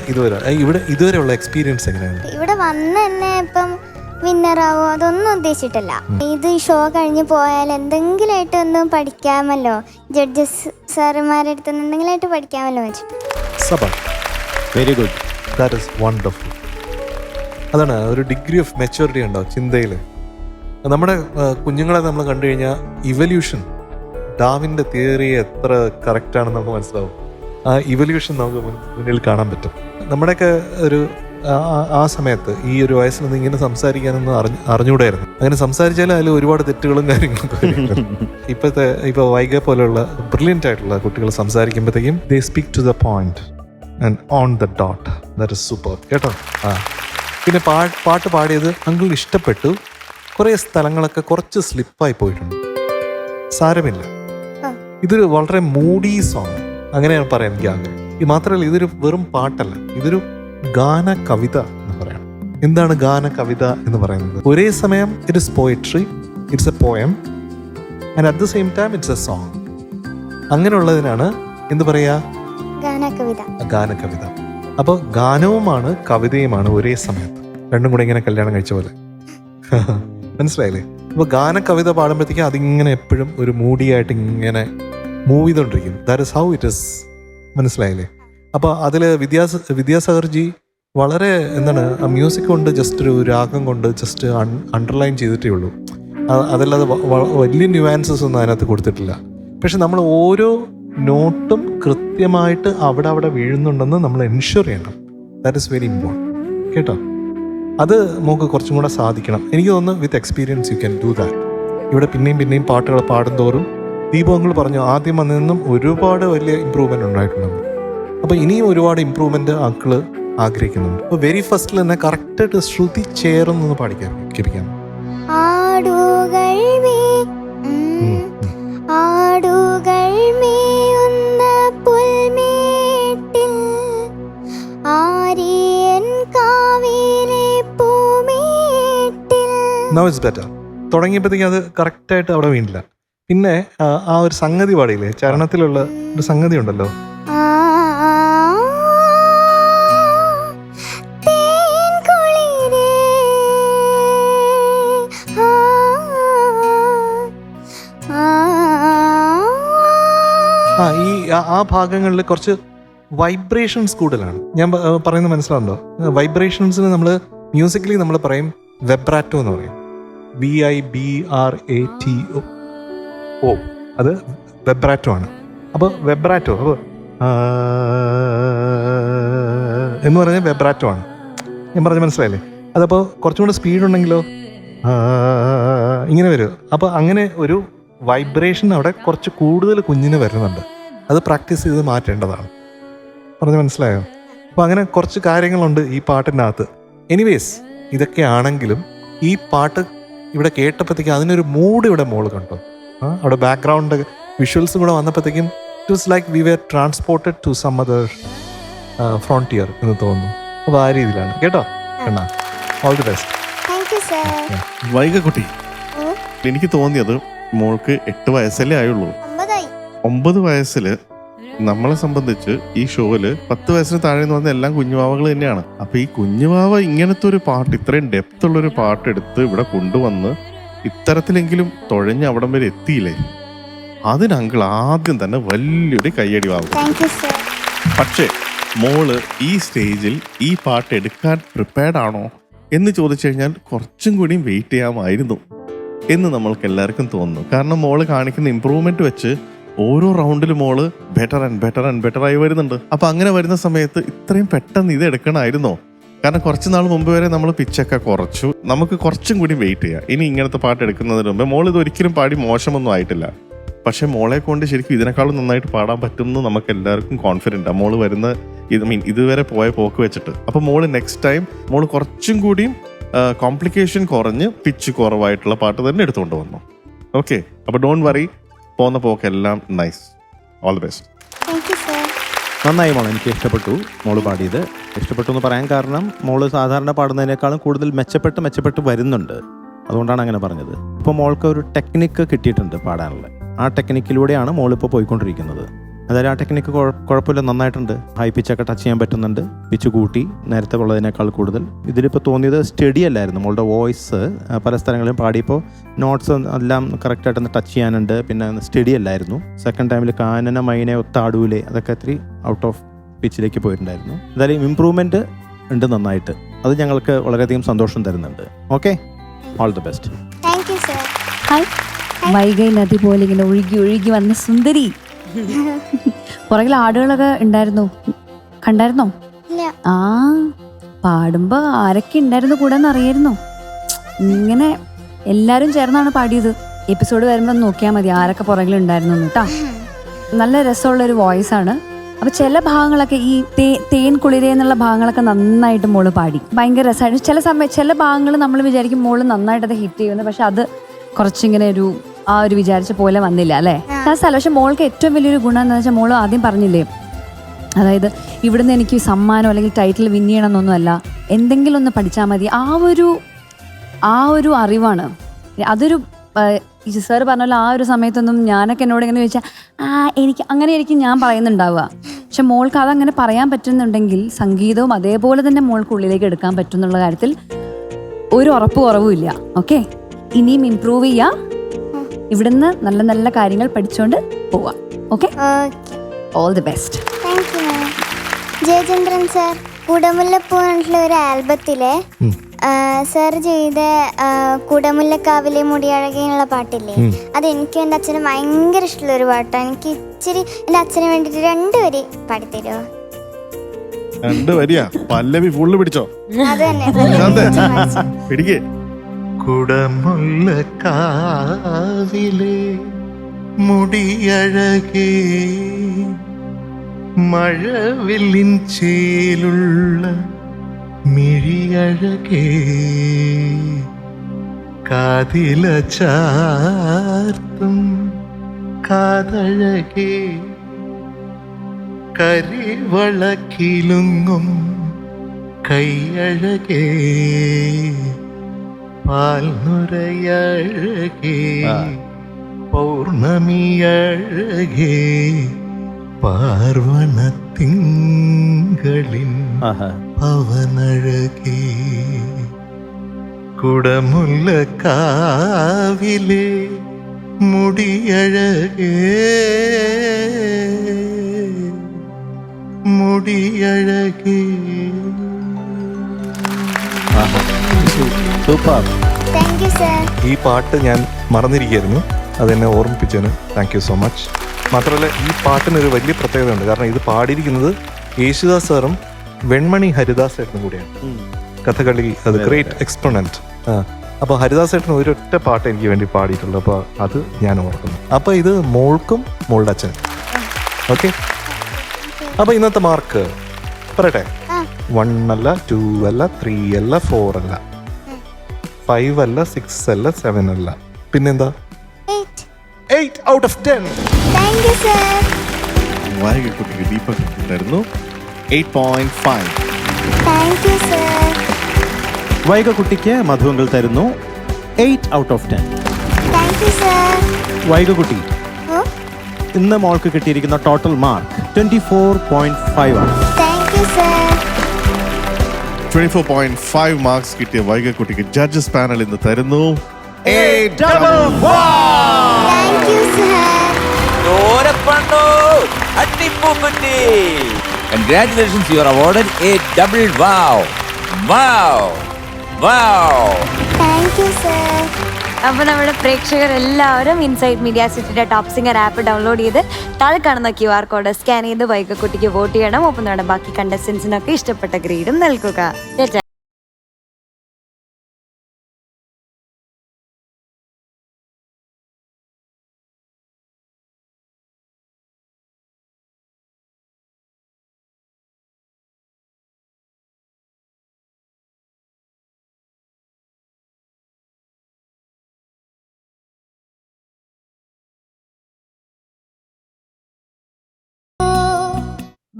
ഇതുവരെയുള്ള എക്സ്പീരിയൻസ് എങ്ങനെയാണ്? ഇവിടെ വന്ന് തന്നെ ഇപ്പം വിന്നറാവോ അതൊന്നും ഉദ്ദേശിച്ചിട്ടില്ല. ഇത് ഷോ കഴിഞ്ഞ് പോയാൽ എന്തെങ്കിലുമായിട്ട് ഒന്നും പഠിക്കാമല്ലോ, ജഡ്ജസ് സാറുമാരുടെ അടുത്ത് എന്തെങ്കിലുമായിട്ട് പഠിക്കാമല്ലോ വെച്ചിട്ട്. Very good, that is wonderful. അതാണ് ഒരു ഡിഗ്രി ഓഫ് മെച്യൂരിറ്റി ഉണ്ടാവും ചിന്തയിൽ. നമ്മുടെ കുഞ്ഞുങ്ങളെ നമ്മൾ കണ്ടു കഴിഞ്ഞാൽ ഇവല്യൂഷൻ, ഡാർവിൻ്റെ തിയറി എത്ര കറക്റ്റാണെന്ന് നമുക്ക് മനസ്സിലാവും. ആ ഇവല്യൂഷൻ നമുക്ക് മുന്നിൽ കാണാൻ പറ്റും. നമ്മുടെയൊക്കെ ഒരു ആ സമയത്ത് ഈ ഒരു വയസ്സിൽ ഇങ്ങനെ സംസാരിക്കാനൊന്നും അറിഞ്ഞുകൂടായിരുന്നു. അങ്ങനെ സംസാരിച്ചാലും അതിൽ ഒരുപാട് തെറ്റുകളും കാര്യങ്ങളൊക്കെ ഇപ്പോൾ വൈഗ പോലെയുള്ള ബ്രില്യൻ്റ് ആയിട്ടുള്ള കുട്ടികൾ സംസാരിക്കുമ്പോഴത്തേക്കും they speak to the point and on the dot. That is super. കേട്ടോ. പിന്നെ പാട്ട് പാടിയത് അങ്കിളിന് ഇഷ്ടപ്പെട്ടു. കുറേ സ്ഥലങ്ങളൊക്കെ കുറച്ച് സ്ലിപ്പായി പോയിട്ടുണ്ട്. സാരമില്ല, ഇതൊരു വളരെ മൂഡി സോങ്, അങ്ങനെയാണ് പറയാൻ എനിക്ക് ആഗ്രഹം. ഇത് മാത്രമല്ല, ഇതൊരു വെറും പാട്ടല്ല, ഇതൊരു ഗാന കവിത എന്ന് പറയണം. എന്താണ് ഗാന കവിത എന്ന് പറയുന്നത്? ഒരേ സമയം it is poetry, it's a poem, and at the same time it's a song. അങ്ങനെയുള്ളതിനാണ് എന്ത് പറയാ? ഗാനകവിത. അപ്പോൾ ഗാനവുമാണ് കവിതയുമാണ് ഒരേ സമയത്ത്, രണ്ടും കൂടെ ഇങ്ങനെ കല്യാണം കഴിച്ച പോലെ. മനസ്സിലായില്ലേ? അപ്പോൾ ഗാനകവിത പാടുമ്പോഴത്തേക്കും അതിങ്ങനെ എപ്പോഴും ഒരു മൂഡിയായിട്ട് ഇങ്ങനെ മൂവ് ചെയ്തുകൊണ്ടിരിക്കും. That is how it is. മനസ്സിലായില്ലേ? അപ്പോൾ അതിൽ വിദ്യാസാഗർജി വളരെ എന്താണ്, ആ മ്യൂസിക് കൊണ്ട് ജസ്റ്റ് ഒരു രാഗം കൊണ്ട് ജസ്റ്റ് അണ്ടർലൈൻ ചെയ്തിട്ടേ ഉള്ളൂ. അതല്ലാതെ വലിയ ന്യൂവാൻസസ് ഒന്നും അതിനകത്ത് കൊടുത്തിട്ടില്ല. പക്ഷെ നമ്മൾ ഓരോ നോട്ടും കൃത്യമായിട്ട് അവിടെ വീഴുന്നുണ്ടെന്ന് നമ്മൾ എൻഷുർ ചെയ്യണം. That is very important. കേട്ടോ, അത് നമുക്ക് കുറച്ചും കൂടെ സാധിക്കണം. എനിക്ക് തോന്നുന്നു വിത്ത് experience you can do that. ഇവിടെ പിന്നെയും പാട്ടുകൾ പാടുന്തോറും ദീപങ്ങൾ പറഞ്ഞു ആദ്യം വന്നതിൽ ഒരുപാട് വലിയ ഇമ്പ്രൂവ്മെൻ്റ് ഉണ്ടായിട്ടുണ്ടെന്ന്. അപ്പോൾ ഇനിയും ഒരുപാട് ഇമ്പ്രൂവ്മെൻ്റ് ആക്കള് ആഗ്രഹിക്കുന്നുണ്ട്. അപ്പോൾ വെരി ഫസ്റ്റിൽ തന്നെ കറക്റ്റായിട്ട് ശ്രുതി ചേർന്നൊന്ന് പാടിക്കാൻ കേൾപ്പിക്കാം. Now it's better. തുടങ്ങിയപ്പോഴത്തേക്കും അത് കറക്റ്റായിട്ട് അവിടെ വീണില്ല. പിന്നെ ആ ഒരു സംഗതി പാടിയില്ലേ, ചരണത്തിലുള്ള ഒരു സംഗതി ഉണ്ടല്ലോ, ആ ഭാഗങ്ങളിൽ കുറച്ച് വൈബ്രേഷൻസ് കൂടുതലാണ്. ഞാൻ പറയുന്നത് മനസ്സിലാവുണ്ടോ? വൈബ്രേഷൻസിന് നമ്മൾ മ്യൂസിക്കലി നമ്മൾ പറയും വെബ്രാറ്റോ എന്ന് പറയും. VIBRATO. അത് വെബ്രാറ്റോ ആണ്. അപ്പോൾ വെബ്രാറ്റോ എന്ന് പറഞ്ഞാൽ വെബ്രാറ്റോ ആണ്. ഞാൻ പറഞ്ഞ മനസ്സിലായില്ലേ? അതപ്പോൾ കുറച്ചും കൂടെ സ്പീഡ് ഉണ്ടെങ്കിലോ ഇങ്ങനെ വരും. അപ്പോൾ അങ്ങനെ ഒരു വൈബ്രേഷൻ അവിടെ കുറച്ച് കൂടുതൽ കുഞ്ഞിന് വരുന്നുണ്ട്. അത് പ്രാക്ടീസ് ചെയ്ത് മാറ്റേണ്ടതാണ്. പറഞ്ഞ് മനസ്സിലായോ? അപ്പോൾ അങ്ങനെ കുറച്ച് കാര്യങ്ങളുണ്ട് ഈ പാട്ടിൻ്റെ അകത്ത്. എനിവേസ്, ഇതൊക്കെ ആണെങ്കിലും ഈ പാട്ട് ഇവിടെ കേട്ടപ്പോഴത്തേക്കും അതിനൊരു മൂഡ് ഇവിടെ മോള് കണ്ടോ? അവിടെ ബാക്ക്ഗ്രൗണ്ട് വിഷ്വൽസും കൂടെ വന്നപ്പോഴത്തേക്കും it was like we were transported to some other frontier എന്ന് തോന്നുന്നു. അപ്പോൾ ആ രീതിയിലാണ്. കേട്ടോ കണ്ണാ, ഓൾ ദി ബെസ്റ്റ്. വൈകക്കുട്ടി, എനിക്ക് തോന്നിയത് മോൾക്ക് 8 വയസ്സല്ലേ ആയുള്ളൂ. 9 വയസ്സിൽ നമ്മളെ സംബന്ധിച്ച് ഈ ഷോയില് 10 വയസ്സിന് താഴെ എന്ന് പറഞ്ഞാൽ എല്ലാം കുഞ്ഞുവാവകൾ തന്നെയാണ്. അപ്പൊ ഈ കുഞ്ഞുവാവ ഇങ്ങനത്തെ ഒരു പാട്ട്, ഇത്രയും ഡെപ്ത് ഉള്ളൊരു പാട്ട് എടുത്ത് ഇവിടെ കൊണ്ടുവന്ന് ഇത്തരത്തിലെങ്കിലും തുഴഞ്ഞ് അവിടം വരെ എത്തിയില്ലേ, അതിന് അങ്കിൾ ആദ്യം തന്നെ വലിയൊരു കയ്യടി വാങ്ങും. പക്ഷേ മോള് ഈ സ്റ്റേജിൽ ഈ പാട്ട് എടുക്കാൻ പ്രിപ്പയർഡ് ആണോ എന്ന് ചോദിച്ചു കഴിഞ്ഞാൽ കുറച്ചും കൂടി വെയിറ്റ് ചെയ്യാമായിരുന്നു എന്ന് നമ്മൾക്ക് എല്ലാവർക്കും തോന്നുന്നു. കാരണം മോള് കാണിക്കുന്ന ഇമ്പ്രൂവ്മെന്റ് വെച്ച് ഓരോ റൗണ്ടിലും മോള് better and better and better ആയി വരുന്നുണ്ട്. അപ്പൊ അങ്ങനെ വരുന്ന സമയത്ത് ഇത്രയും പെട്ടെന്ന് ഇത് എടുക്കണമായിരുന്നോ കാരണം കുറച്ച് നാൾ മുമ്പ് വരെ നമ്മൾ പിച്ചൊക്കെ കുറച്ചു. നമുക്ക് കുറച്ചും കൂടി വെയിറ്റ് ചെയ്യാം. ഇനി ഇങ്ങനത്തെ പാട്ട് എടുക്കുന്നതിന് മുമ്പ് മോൾ ഇത് ഒരിക്കലും പാടി മോശമൊന്നും ആയിട്ടില്ല. പക്ഷെ മോളെ കൊണ്ട് ശരിക്കും ഇതിനേക്കാളും നന്നായിട്ട് പാടാൻ പറ്റുമെന്ന് നമുക്ക് എല്ലാവർക്കും കോൺഫിഡൻറ്റാണ് മോള് വരുന്ന ഇതുവരെ പോയ പോക്ക് വെച്ചിട്ട്. അപ്പോൾ മോള് നെക്സ്റ്റ് ടൈം മോള് കുറച്ചും കൂടിയും കോംപ്ലിക്കേഷൻ കുറഞ്ഞ് പിച്ച് കുറവായിട്ടുള്ള പാട്ട് തന്നെ എടുത്തുകൊണ്ട് വന്നു. ഓക്കെ, അപ്പോൾ ഡോണ്ട് വറി, പോകുന്ന പോക്കെല്ലാം നൈസ്. All the best. നന്നായി മോളെ, എനിക്ക് ഇഷ്ടപ്പെട്ടു മോള് പാടിയത്. ഇഷ്ടപ്പെട്ടു എന്ന് പറയാൻ കാരണം മോള് സാധാരണ പാടുന്നതിനേക്കാളും കൂടുതൽ മെച്ചപ്പെട്ട് വരുന്നുണ്ട്. അതുകൊണ്ടാണ് അങ്ങനെ പറഞ്ഞത്. ഇപ്പോൾ മോൾക്ക് ഒരു ടെക്നിക്ക് കിട്ടിയിട്ടുണ്ട് പാടാനുള്ള. ആ ടെക്നിക്കിലൂടെയാണ് മോളിപ്പോൾ പോയിക്കൊണ്ടിരിക്കുന്നത്. അതായത് ആ ടെക്നിക്ക് കുഴപ്പമില്ല, നന്നായിട്ടുണ്ട്. ഹൈ പിച്ചൊക്കെ ടച്ച് ചെയ്യാൻ പറ്റുന്നുണ്ട്, പിച്ച് കൂട്ടി നേരത്തെ ഉള്ളതിനേക്കാൾ കൂടുതൽ. ഇതിലിപ്പോൾ തോന്നിയത് സ്റ്റഡി അല്ലായിരുന്നു. മോളുടെ വോയിസ് പല സ്ഥലങ്ങളിലും പാടിയപ്പോൾ നോട്ട്സ് എല്ലാം കറക്റ്റായിട്ടൊന്ന് ടച്ച് ചെയ്യാനുണ്ട്, പിന്നെ സ്റ്റഡി അല്ലായിരുന്നു. സെക്കൻഡ് ടൈമിൽ കാനന മൈനെ ഒത്താടൂലെ അതൊക്കെ ഇത്തിരി ഔട്ട് ഓഫ് പിച്ചിലേക്ക് പോയിട്ടുണ്ടായിരുന്നു. എന്തായാലും ഇമ്പ്രൂവ്മെൻറ്റ് ഉണ്ട് നന്നായിട്ട്. അത് ഞങ്ങൾക്ക് വളരെയധികം സന്തോഷം തരുന്നുണ്ട്. Okay, all the best. Hi. Vaigai നദി പോലെ ഇങ്ങനെ ഒഴുകി ഒഴുകി വന്ന സുന്ദരി. പുറകിൽ ആടുകളൊക്കെ ഉണ്ടായിരുന്നു, കണ്ടായിരുന്നോ? ആ, പാടുമ്പോ ആരൊക്കെ ഉണ്ടായിരുന്നു കൂടെ എന്നറിയായിരുന്നോ? ഇങ്ങനെ എല്ലാരും ചേർന്നാണ് പാടിയത്. എപ്പിസോഡ് വരുമ്പോ നോക്കിയാൽ മതി ആരൊക്കെ പുറകിലുണ്ടായിരുന്നു കേട്ടോ. നല്ല രസമുള്ള ഒരു വോയിസ് ആണ്. അപ്പൊ ചില ഭാഗങ്ങളൊക്കെ ഈ തേൻ കുളിരേ എന്നുള്ള ഭാഗങ്ങളൊക്കെ നന്നായിട്ട് മോള് പാടി, ഭയങ്കര രസമായിട്ട്. ചില ഭാഗങ്ങൾ നമ്മൾ വിചാരിക്കും മോള് നന്നായിട്ട് അത് ഹിറ്റ് ചെയ്യുന്നത്, പക്ഷെ അത് കുറച്ചിങ്ങനെ ആ ഒരു വിചാരിച്ച പോലെ വന്നില്ല അല്ലേ? പക്ഷെ മോൾക്ക് ഏറ്റവും വലിയൊരു ഗുണം എന്താണെന്ന് വെച്ചാൽ മോള് ആദ്യം പറഞ്ഞില്ലേ, അതായത് ഇവിടുന്ന് എനിക്ക് സമ്മാനം അല്ലെങ്കിൽ ടൈറ്റിൽ വിൻ ചെയ്യണമെന്നൊന്നുമല്ല, എന്തെങ്കിലും ഒന്ന് പഠിച്ചാൽ മതി. ആ ഒരു അറിവാണ്. അതൊരു സാറ് പറഞ്ഞ പോലെ ആ ഒരു സമയത്തൊന്നും ഞാനൊക്കെ എന്നോട് ഇങ്ങനെ ചോദിച്ചാൽ എനിക്ക് ഞാൻ പറയുന്നുണ്ടാവുക. പക്ഷെ മോൾക്ക് അതങ്ങനെ പറയാൻ പറ്റുന്നുണ്ടെങ്കിൽ സംഗീതവും അതേപോലെ തന്നെ മോൾക്ക് ഉള്ളിലേക്ക് എടുക്കാൻ പറ്റും എന്നുള്ള കാര്യത്തിൽ ഒരു ഉറപ്പ് കുറവുമില്ല. ഓക്കെ, ഇനിയും ഇംപ്രൂവ് ചെയ്യാം. ഇവിടുന്ന് നല്ല നല്ല കാര്യങ്ങൾ പഠിച്ചുകൊണ്ട് പോവാം. Okay, all the best. Jayachandran sir, കുടമുല്ലപ്പൂ എന്നുള്ള ഒരു ആൽബത്തിലെ സാർ ചെയ്ത കുടമുല്ലക്കാവിലെ മുടിയഴകയുള്ള പാട്ടില്ലേ, അത് എനിക്കും എൻ്റെ അച്ഛനും ഭയങ്കര ഇഷ്ടമുള്ള ഒരു പാട്ടാണ്. എനിക്ക് ഇച്ചിരി എൻ്റെ അച്ഛന് വേണ്ടിട്ട് 2 വരി പാടിത്തരുമോ? 2 വരിയാ? പല്ലവി ഫുള്ള് പിടിച്ചോ? അത് തന്നെ പിടിക്കേ. കുടമുല്ലക്കാവിലെ മുടിയഴകേ, മഴവില്ലിൻ ചേലുള്ള മിഴിയഴകേ, കാതില ചാർത്തും കാതഴകേ, കരിവളക്കിലുങ്ങും കൈയഴകേ, പാൽനുരയഴകേ, പൗർണമിയഴകേ, പാർവണത്തിങ്കളിൻ പവനഴകേ, കുടമുല്ലക്കാവിലെ മുടിയഴകേ, മുടിയഴകേ. സൂപ്പർ. ഈ പാട്ട് ഞാൻ മറന്നിരിക്കുകയായിരുന്നു, അതെന്നെ ഓർമ്മിപ്പിച്ചതിന് താങ്ക് യു സോ മച്ച്. മാത്രമല്ല ഈ പാട്ടിനൊരു വലിയ പ്രത്യേകതയുണ്ട്. കാരണം ഇത് പാടിയിരിക്കുന്നത് യേശുദാസ് സാറും വെൺമണി ഹരിദാസ് ഏട്ടനും കൂടിയാണ്. കഥകളി അത് ഗ്രേറ്റ് എക്സ്പോണന്റ്. അപ്പോൾ ഹരിദാസ് ഏട്ടൻ ഒരൊറ്റ പാട്ട് എനിക്ക് വേണ്ടി പാടിയിട്ടുള്ളൂ. അപ്പോൾ അത് ഞാൻ ഓർക്കുന്നു. അപ്പോൾ ഇത് മോൾക്കും മോളുടെ അച്ഛനും. ഓക്കെ, അപ്പോൾ ഇന്നത്തെ മാർക്ക് പറയട്ടെ. 1 അല്ല, 2 അല്ല, 3 അല്ല, 4 അല്ല, 5 അല്ല, 6 അല്ല, 7 അല്ല, പിന്നെന്താ? 8 out of 10. വായികക്കുട്ടിക്ക് ദീപക് കിട്ടിയിരുന്നു 8.5. വൈകക്കുട്ടിക്ക് മധുവങ്കൾ തരുന്നു 8 out of 10. വൈകക്കുട്ടി, ഇന്ന് മോൾക്ക് കിട്ടിയിരിക്കുന്ന ടോട്ടൽ മാർക്ക് 24.5 ആണ്. 24.5 മാർക്സ് കിട്ടിയ വൈകക്കുട്ടിക്ക് ജഡ്ജസ് പാനൽ ഇന്ന് തരുന്നു 8 Congratulations, you are awarded a double wow. Wow. Wow. Thank you, sir. അപ്പൊ നമ്മുടെ പ്രേക്ഷകർ എല്ലാവരും ഇൻസൈഡ് മീഡിയ സിറ്റിയുടെ ടോപ്പ് സിംഗർ ആപ്പ് ഡൗൺലോഡ് ചെയ്ത് താഴെ കാണുന്ന QR കോഡ് സ്കാൻ ചെയ്ത് വൈകക്കുട്ടിക്ക് വോട്ട് ചെയ്യണം. ഒപ്പം നമ്മുടെ ബാക്കി കണ്ടസ്റ്റൻസിനൊക്കെ ഇഷ്ടപ്പെട്ട ഗ്രേഡും നൽകുക.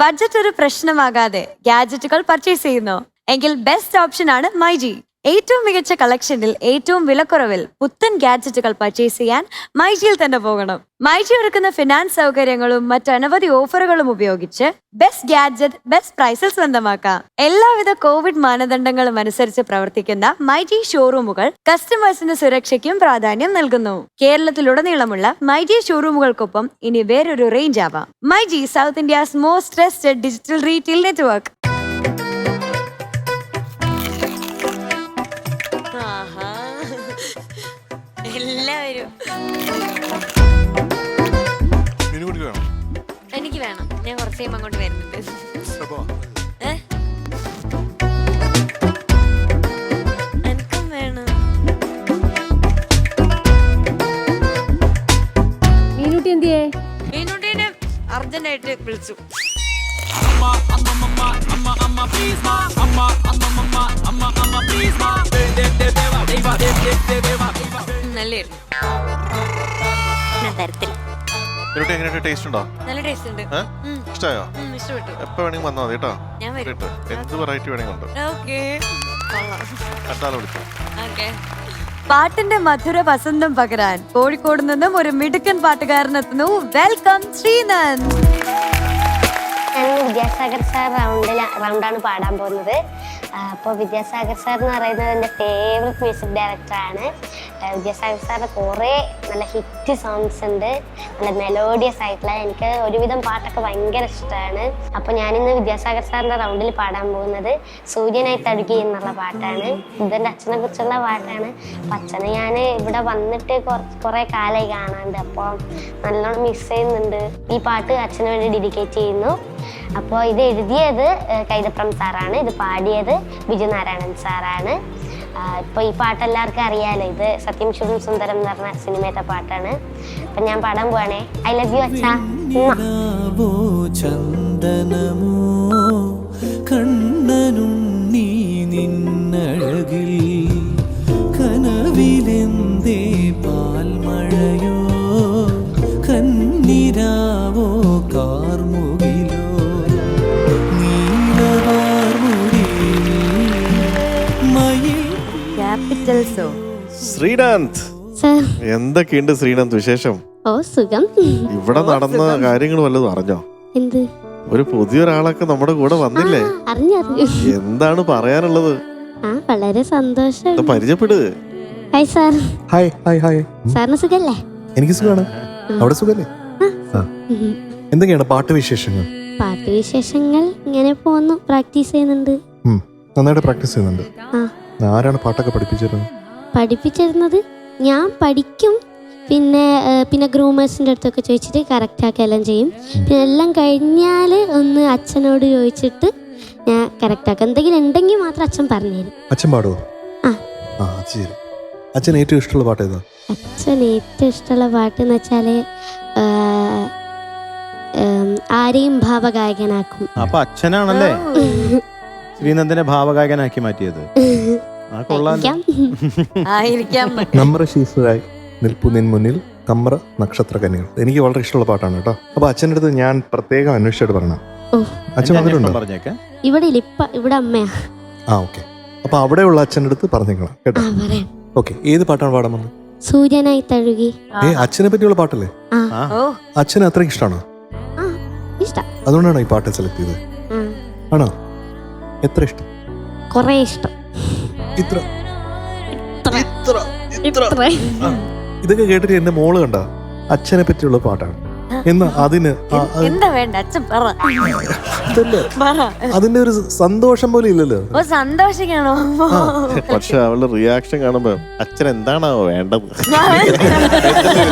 ബഡ്ജറ്റ് ഒരു പ്രശ്നമാകാതെ ഗാഡ്ജറ്റുകൾ പർച്ചേസ് ചെയ്യുന്നു എങ്കിൽ ബെസ്റ്റ് ഓപ്ഷൻ ആണ് മൈജി. ഏറ്റവും മികച്ച കളക്ഷനിൽ ഏറ്റവും വിലക്കുറവിൽ പുത്തൻ ഗാഡ്ജറ്റുകൾ പർച്ചേസ് ചെയ്യാൻ മൈജിയിൽ തന്നെ പോകണം. മൈജി ഒരുക്കുന്ന ഫിനാൻസ് സൗകര്യങ്ങളും മറ്റനവധി ഓഫറുകളും ഉപയോഗിച്ച് ബെസ്റ്റ് ഗാഡ്ജറ്റ് ബെസ്റ്റ് പ്രൈസിൽ സ്വന്തമാക്കാം. എല്ലാവിധ കോവിഡ് മാനദണ്ഡങ്ങളും അനുസരിച്ച് പ്രവർത്തിക്കുന്ന മൈജി ഷോറൂമുകൾ കസ്റ്റമേഴ്സിന്റെ സുരക്ഷയ്ക്കും പ്രാധാന്യം നൽകുന്നു. കേരളത്തിലുടനീളമുള്ള മൈജി ഷോറൂമുകൾക്കൊപ്പം ഇനി വേറൊരു റേഞ്ച് ആവാം. MyG, south India's most trusted digital retail network. എല്ലാവരും എനിക്ക് വേണം. ഞാൻ കുറച്ച് കഴിയുമ്പോൾ അങ്ങോട്ട് വരുന്നുണ്ട്. എനിക്കും വേണം. മീനുട്ടി എന്തിയേ? മീനുട്ടീനെ അർജന്റായിട്ട് വിളിച്ചു. നല്ലായിരുന്നു. ടേസ്റ്റ് ഉണ്ടോ? നല്ല ടേസ്റ്റ് ഉണ്ട്. ഇഷ്ടമായോ? ഇഷ്ടപ്പെട്ടു. എപ്പോ വേണമെങ്കിൽ വന്നാൽ മതി കേട്ടോ. ഞാൻ വരും. എന്ത് വെറൈറ്റി വേണമെങ്കിൽ ഉണ്ട്. പാട്ടിന്റെ മധുര വസന്തം പകരാൻ കോഴിക്കോട് നിന്നും ഒരു മിടുക്കൻ പാട്ടുകാരനെത്തുന്നു. വെൽക്കം ശ്രീനന്ദ്. ഞാൻ വിദ്യാസാഗർ സാർ റൗണ്ടാണ് പാടാൻ പോകുന്നത്. അപ്പോൾ വിദ്യാസാഗർ സാർ എന്ന് പറയുന്നത് എൻ്റെ ഫേവററ്റ് മ്യൂസിക് ഡയറക്ടറാണ്. വിദ്യാസാഗർ സാറിൻ്റെ കുറേ നല്ല ഹിറ്റ് സോങ്സ് ഉണ്ട്, നല്ല മെലോഡിയസ് ആയിട്ടുള്ള. എനിക്ക് ഒരുവിധം പാട്ടൊക്കെ ഭയങ്കര ഇഷ്ടമാണ്. അപ്പോൾ ഞാനിന്ന് വിദ്യാസാഗർ സാറിൻ്റെ റൗണ്ടിൽ പാടാൻ പോകുന്നത് സൂര്യനായി തഴുകി എന്നുള്ള പാട്ടാണ്. ഇതെൻ്റെ അച്ഛനെ കുറിച്ചുള്ള പാട്ടാണ്. അപ്പം അച്ഛനെ ഞാൻ ഇവിടെ വന്നിട്ട് കുറേ കാലമായി കാണാണ്ട്, അപ്പോൾ നല്ലോണം മിസ് ചെയ്യുന്നുണ്ട്. ഈ പാട്ട് അച്ഛന് വേണ്ടി ഡെഡിക്കേറ്റ് ചെയ്യുന്നു. അപ്പോൾ ഇത് എഴുതിയത് കൈതപ്രം സാറാണ്, ഇത് പാടിയത് ബിജു നാരായണൻ സാറാണ്. ഇപ്പോൾ ഈ പാട്ട് എല്ലാവർക്കും അറിയാലോ, ഇത് സത്യം ശുഭം സുന്ദരം എന്ന് പറഞ്ഞ സിനിമയുടെ പാട്ടാണ്. അപ്പം ഞാൻ പാടാൻ പോവാണേ. ഐ ലവ് യു അച്ഛാ. ചന്ദനമോ കണ്ണനുണ്ണി നിന്നഴകിൽ കനവിലെന്തേ പാൽമഴയോ കന്നിരാവോ കാർമുകിലോ ശ്രീനാഥ്, എന്തൊക്കെയുണ്ട് ശ്രീനാഥ് വിശേഷം? ഓ സുഖം. ഇവിടെ നടന്ന കാര്യങ്ങൾ വല്ലതും അറിഞ്ഞോ? എന്ത്? ഒരു പുതിയൊരാളൊക്കെ നമ്മുടെ കൂടെ വന്നില്ലേ? അറിഞ്ഞറിഞ്ഞു. എന്താണ് പറയാനുള്ളത്? വളരെ സന്തോഷം. പരിചയപ്പെട്. Hi sir. Hi hi hi. സാറിന് സുഖല്ലേ? എനിക്ക് സുഖമാണ്. അവിടെ സുഖല്ലേ? എന്തൊക്കെയാണ് പാട്ട് വിശേഷങ്ങൾ? പാട്ട് വിശേഷങ്ങൾ ഇങ്ങനെ പോകുന്നു. പ്രാക്ടീസ് ചെയ്യുന്നുണ്ട്. നന്നായിട്ട് പ്രാക്ടീസ് ചെയ്യുന്നുണ്ട്. ആരാണ് പാട്ടൊക്കെ പഠിപ്പിച്ചിരുന്നത്? പഠിപ്പിച്ചിരുന്നത് ഞാൻ പഠിക്കും, പിന്നെ ഗ്രൂമേഴ്സിൻ്റെ അടുത്തൊക്കെ ചോദിച്ചിട്ട് കറക്റ്റാക്കെല്ലാം ചെയ്യും. പിന്നെ എല്ലാം കഴിഞ്ഞാൽ ഒന്ന് അച്ഛനോട് ചോദിച്ചിട്ട് ഞാൻ കറക്റ്റാക്കാം. എന്തെങ്കിലും ഉണ്ടെങ്കിൽ മാത്രം അച്ഛൻ പറഞ്ഞുതരും. അച്ഛൻ പാടുവോ? ആ ശരി. അച്ഛൻ ഏറ്റവും ഇഷ്ടമുള്ള പാട്ട് ഏതാ? അച്ഛൻ ഏറ്റവും ഇഷ്ടമുള്ള പാട്ട് എന്ന് വെച്ചാൽ ആരെയും ഭാവഗായകനാക്കും. അപ്പൊ അച്ഛനാണല്ലേ ശ്രീനന്ദിനെ ഭാവഗായകനാക്കി മാറ്റിയത്? നമ്രശീസുരായി നിൽപ്പു നിൻ മുന്നിൽ കമ്ര നക്ഷത്ര കന്യകൾ. എനിക്ക് വളരെ ഇഷ്ടമുള്ള പാട്ടാണ് കേട്ടോ. അപ്പൊ അച്ഛൻ്റെ അടുത്ത് ഞാൻ പ്രത്യേകം അന്വേഷിച്ചിട്ട് പറഞ്ഞ അച്ഛൻ വന്നിട്ടുണ്ടോ? ഇവിടെ ഇവിടെ അമ്മയാ. ഓക്കെ. അപ്പൊ അവിടെയുള്ള അച്ഛൻ്റെ അടുത്ത് പറഞ്ഞേക്കണം കേട്ടോ. ഓക്കെ. ഏത് പാട്ടാണ് പാടാൻ വന്നത്? സൂര്യനായി തഴുകി. അച്ഛനെ പറ്റിയുള്ള പാട്ടല്ലേ? അച്ഛന് അത്രയ്ക്ക് ഇഷ്ടമാണോ? അതുകൊണ്ടാണോ ഈ പാട്ട് സെലക്ട് ചെയ്തത്? ആണോ? എത്ര ഇഷ്ടം? കൊറേ ഇഷ്ടം. ഇതൊക്കെ കേട്ടിട്ട് എന്റെ മോള് കണ്ട അച്ഛനെ പറ്റിയുള്ള പാട്ടാണ്. എന്നാ അതിന് എന്താ വേണ്ട അച്ഛൻ പറ അതല്ലേ, പറ. അതിന്റെ ഒരു സന്തോഷം പോലും ഇല്ലല്ലോ. ഓ സന്തോഷിക്കണോ? പക്ഷെ അവളുടെ റിയാക്ഷൻ കാണുമ്പോ അച്ഛൻ എന്താണോ വേണ്ടത്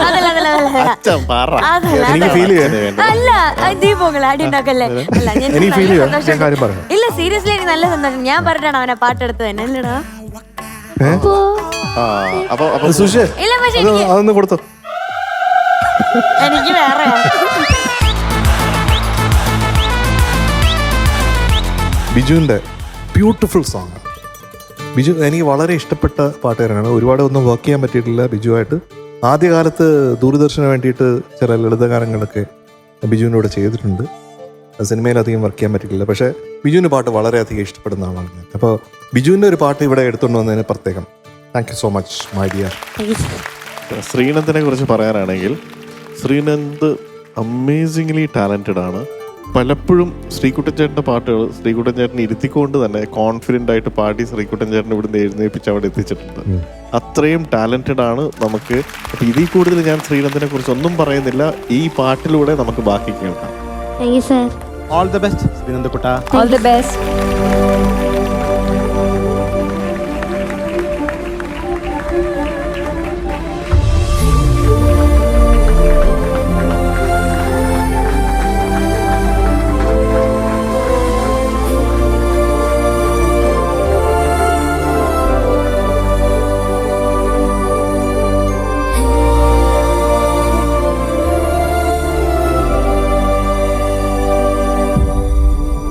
അതല്ല അച്ഛൻ പറ. എനിക്ക് ഫീൽ ചെയ്യാൻ അല്ല ദീപങ്ങളെ അടി ഉണ്ടാക്കല്ലേ. അല്ല ഞാൻ എനിക്ക് ഫീൽ നല്ല ചെയ്യാം. ഞാൻ സന്തോഷം. കാര്യം പറയാം. ഇല്ല സീരിയസ്ലി എനിക്ക് നല്ല സന്തോഷം. ഞാൻ പറഞ്ഞിട്ടാണ് അവനെ പാട്ടെടുത്തത് തന്നെ അല്ലടാ. അപ്പൊ സുഷേ ഇല്ല പക്ഷെ എനിക്ക് അതൊന്ന് കൊടുത്തു. എനിക്ക് വേറെ ബിജുവിൻ്റെ ബ്യൂട്ടിഫുൾ സോങ്. ബിജു എനിക്ക് വളരെ ഇഷ്ടപ്പെട്ട പാട്ടുകാരനാണ്. ഒരുപാട് ഒന്നും വർക്ക് ചെയ്യാൻ പറ്റിയിട്ടില്ല ബിജുവായിട്ട്. ആദ്യകാലത്ത് ദൂരദർശന് വേണ്ടിയിട്ട് ചില ലളിതഗാനങ്ങളൊക്കെ ബിജുവിൻ്റെ കൂടെ ചെയ്തിട്ടുണ്ട്. സിനിമയിൽ അധികം വർക്ക് ചെയ്യാൻ പറ്റിയിട്ടില്ല. പക്ഷേ ബിജുവിൻ്റെ പാട്ട് വളരെയധികം ഇഷ്ടപ്പെടുന്ന ആളാണ് ഞാൻ. അപ്പോൾ ബിജുവിൻ്റെ ഒരു പാട്ട് ഇവിടെ എടുത്തുകൊണ്ട് വന്നതിന് പ്രത്യേകം thank you so much my dear. ശ്രീനന്ദിനെ കുറിച്ച് പറയാനാണെങ്കിൽ ശ്രീനന്ദ് അമേസിംഗ്ലി ടാലൻറ്റഡ് ആണ്. പലപ്പോഴും ശ്രീകുട്ടൻ ചേട്ടൻ്റെ പാട്ടുകൾ ശ്രീകുട്ടൻ ചേട്ടൻ ഇരുത്തിക്കൊണ്ട് തന്നെ കോൺഫിഡൻ്റ് ആയിട്ട് പാടി ശ്രീകുട്ടൻ ചേട്ടൻ ഇവിടുന്ന് എഴുന്നേൽപ്പിച്ച് അവിടെ എത്തിച്ചിട്ടുണ്ട്. അത്രയും ടാലൻറ്റഡ് ആണ്. നമുക്ക് അപ്പം ഇതിൽ കൂടുതൽ ഞാൻ ശ്രീനന്ദിനെ കുറിച്ച് ഒന്നും പറയുന്നില്ല. ഈ പാട്ടിലൂടെ നമുക്ക് ബാക്കി കേൾക്കാം. ഓൾ ദ ബെസ്റ്റ് ശ്രീനന്ദ് കുട്ട. All the best.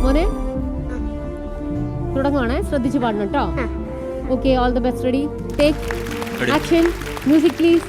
മോനെ തുടങ്ങുവാണേ, ശ്രദ്ധിച്ച് പാടണം കേട്ടോ. Okay, all the best. Ready, take action. Music please.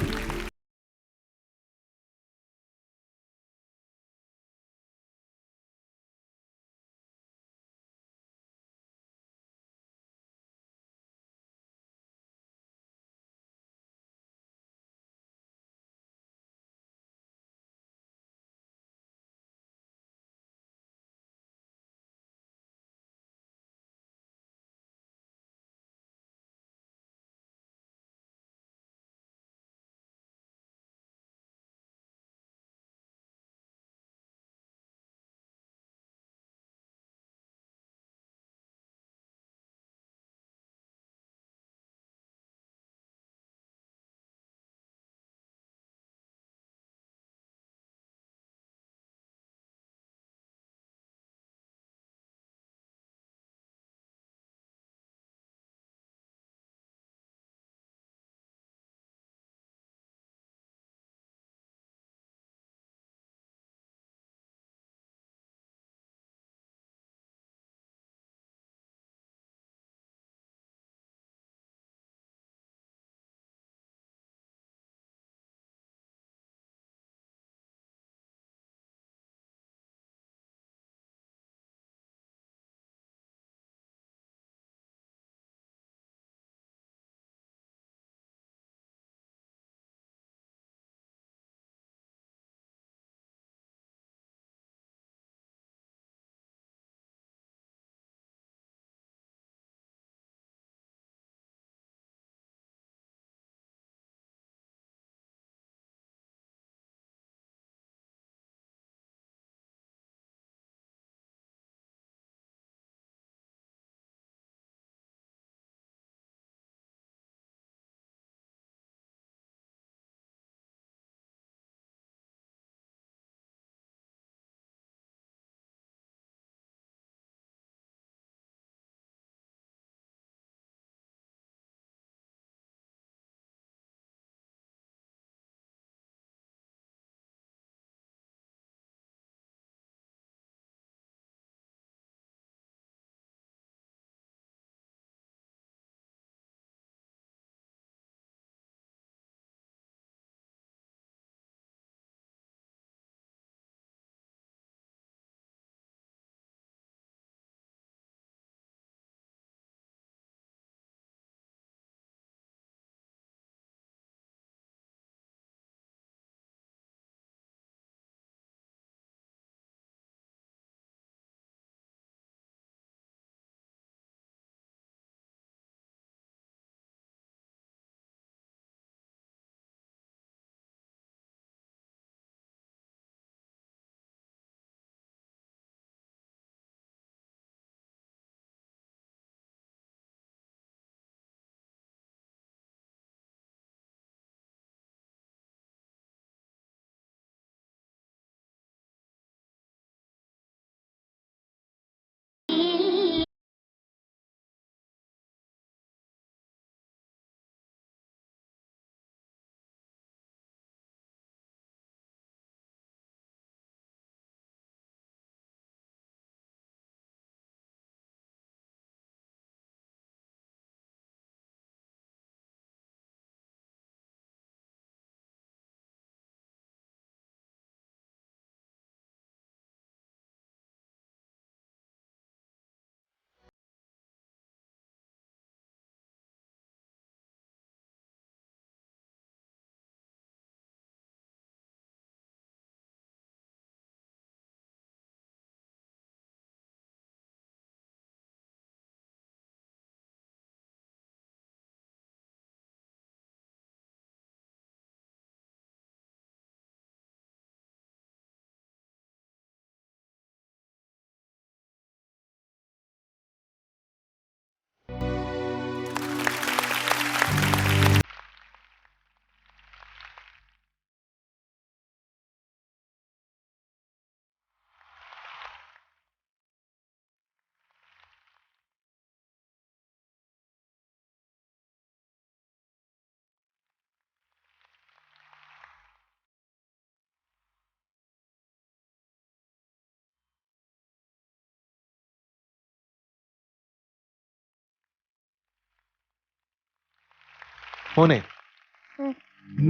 മോനെ,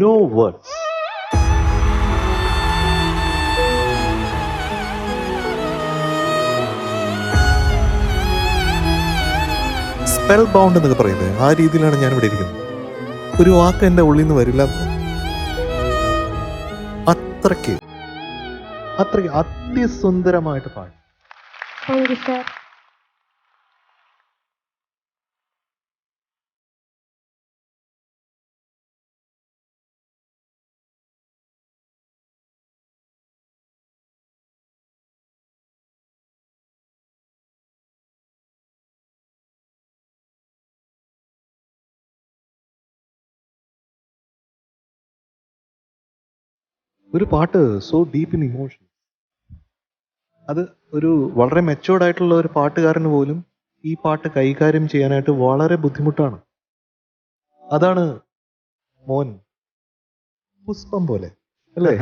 നോ വേർഡ്സ്. സ്പെൽ ബൗണ്ട് എന്നൊക്കെ പറയുന്നത് ആ രീതിയിലാണ് ഞാൻ ഇവിടെ ഇരിക്കുന്നത്. ഒരു വാക്ക് എൻ്റെ ഉള്ളിൽ നിന്ന് വരില്ല. അത്രയ്ക്ക് അതിസുന്ദരമായിട്ട് പാടി. Thank you sir. ഒരു പാട്ട് സോ ഡീപ്പ് ഇൻ ഇമോഷൻ, അത് ഒരു വളരെ മെച്ചോർഡ് ആയിട്ടുള്ള ഒരു പാട്ടുകാരന് പോലും ഈ പാട്ട് കൈകാര്യം ചെയ്യാനായിട്ട് വളരെ ബുദ്ധിമുട്ടാണ്. അതാണ് മോൻ പുഷ്പം പോലെ, അല്ലേ?